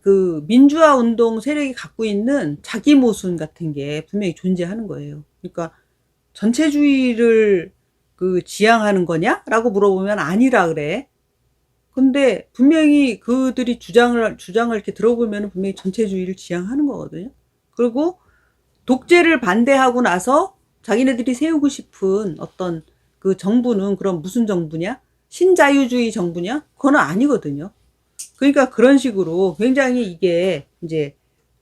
그 민주화 운동 세력이 갖고 있는 자기 모순 같은 게 분명히 존재하는 거예요. 그러니까 전체주의를 그 지향하는 거냐라고 물어보면 아니라 그래. 근데 분명히 그들이 주장을 이렇게 들어보면 분명히 전체주의를 지향하는 거거든요. 그리고 독재를 반대하고 나서 자기네들이 세우고 싶은 어떤 그 정부는 그럼 무슨 정부냐? 신자유주의 정부냐? 그건 아니거든요. 그러니까 그런 식으로 굉장히 이게 이제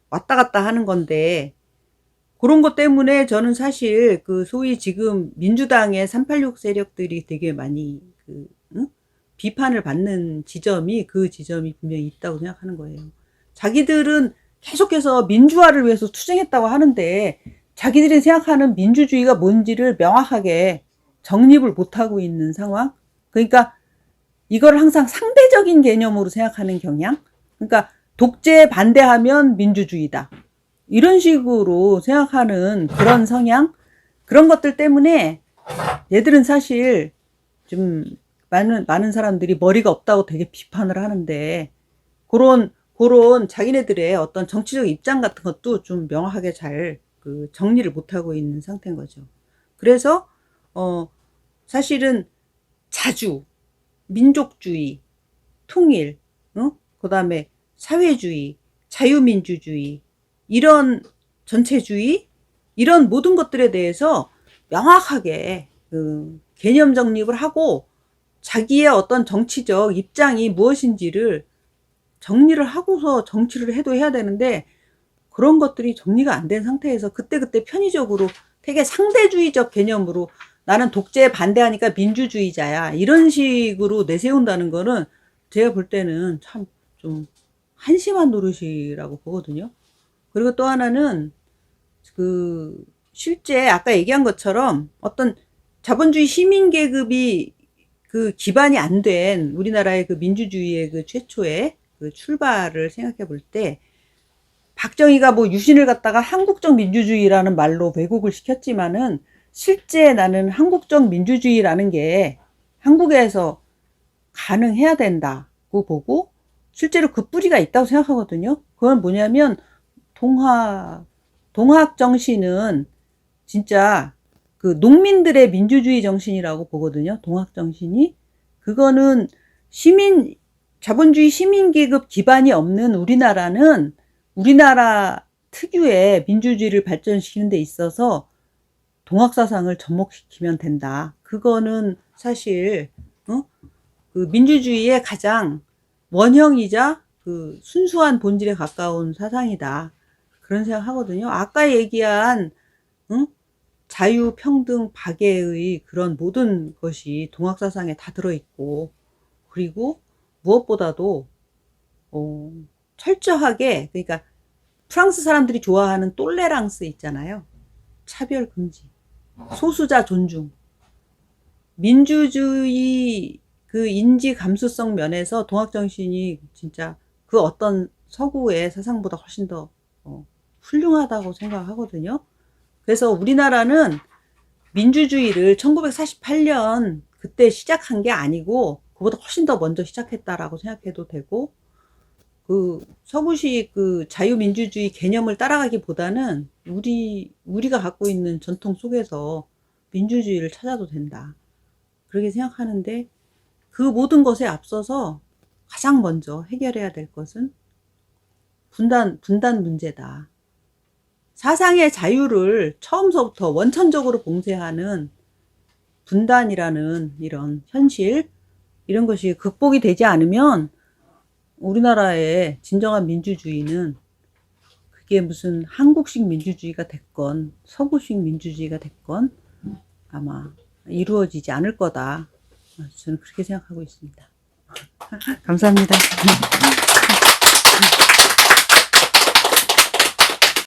왔다 갔다 하는 건데 그런 것 때문에 저는 사실 그 소위 지금 민주당의 386 세력들이 되게 많이 비판을 받는 지점이 분명히 있다고 생각하는 거예요. 자기들은 계속해서 민주화를 위해서 투쟁했다고 하는데 자기들이 생각하는 민주주의가 뭔지를 명확하게 정립을 못하고 있는 상황. 그러니까 이걸 항상 상대적인 개념으로 생각하는 경향. 그러니까 독재에 반대하면 민주주의다. 이런 식으로 생각하는 그런 성향. 그런 것들 때문에 얘들은 사실 좀 많은 사람들이 머리가 없다고 되게 비판을 하는데 그런 자기네들의 어떤 정치적 입장 같은 것도 좀 명확하게 잘 그 정리를 못하고 있는 상태인 거죠. 그래서 사실은 자주 민족주의, 통일, 그다음에 사회주의, 자유민주주의, 이런 전체주의, 이런 모든 것들에 대해서 명확하게 개념 정립을 하고 자기의 어떤 정치적 입장이 무엇인지를 정리를 하고서 정치를 해도 해야 되는데, 그런 것들이 정리가 안 된 상태에서 그때그때 편의적으로 되게 상대주의적 개념으로 나는 독재에 반대하니까 민주주의자야, 이런 식으로 내세운다는 거는 제가 볼 때는 참 좀 한심한 노릇이라고 보거든요. 그리고 또 하나는 실제 아까 얘기한 것처럼 어떤 자본주의 시민계급이 기반이 안 된 우리나라의 민주주의의 최초의 출발을 생각해 볼 때, 박정희가 뭐 유신을 갖다가 한국적 민주주의라는 말로 왜곡을 시켰지만은, 실제 나는 한국적 민주주의라는 게 한국에서 가능해야 된다고 보고, 실제로 그 뿌리가 있다고 생각하거든요. 그건 뭐냐면 동학 정신은 진짜 농민들의 민주주의 정신이라고 보거든요. 동학 정신이. 그거는 자본주의 시민계급 기반이 없는 우리나라는 우리나라 특유의 민주주의를 발전시키는 데 있어서 동학사상을 접목시키면 된다. 그거는 사실 민주주의의 가장 원형이자 순수한 본질에 가까운 사상이다, 그런 생각 하거든요. 아까 얘기한 자유, 평등, 박애의 그런 모든 것이 동학사상에 다 들어있고, 그리고 무엇보다도 철저하게, 그러니까 프랑스 사람들이 좋아하는 똘레랑스 있잖아요. 차별 금지, 소수자 존중, 민주주의 인지 감수성 면에서 동학정신이 진짜 어떤 서구의 사상보다 훨씬 더 훌륭하다고 생각하거든요. 그래서 우리나라는 민주주의를 1948년 그때 시작한 게 아니고 그보다 훨씬 더 먼저 시작했다라고 생각해도 되고, 서구식 자유민주주의 개념을 따라가기보다는 우리가 갖고 있는 전통 속에서 민주주의를 찾아도 된다, 그렇게 생각하는데, 그 모든 것에 앞서서 가장 먼저 해결해야 될 것은 분단 문제다. 사상의 자유를 처음서부터 원천적으로 봉쇄하는 분단이라는 이런 현실, 이런 것이 극복이 되지 않으면 우리나라의 진정한 민주주의는 그게 무슨 한국식 민주주의가 됐건 서구식 민주주의가 됐건 아마 이루어지지 않을 거다, 저는 그렇게 생각하고 있습니다. 감사합니다.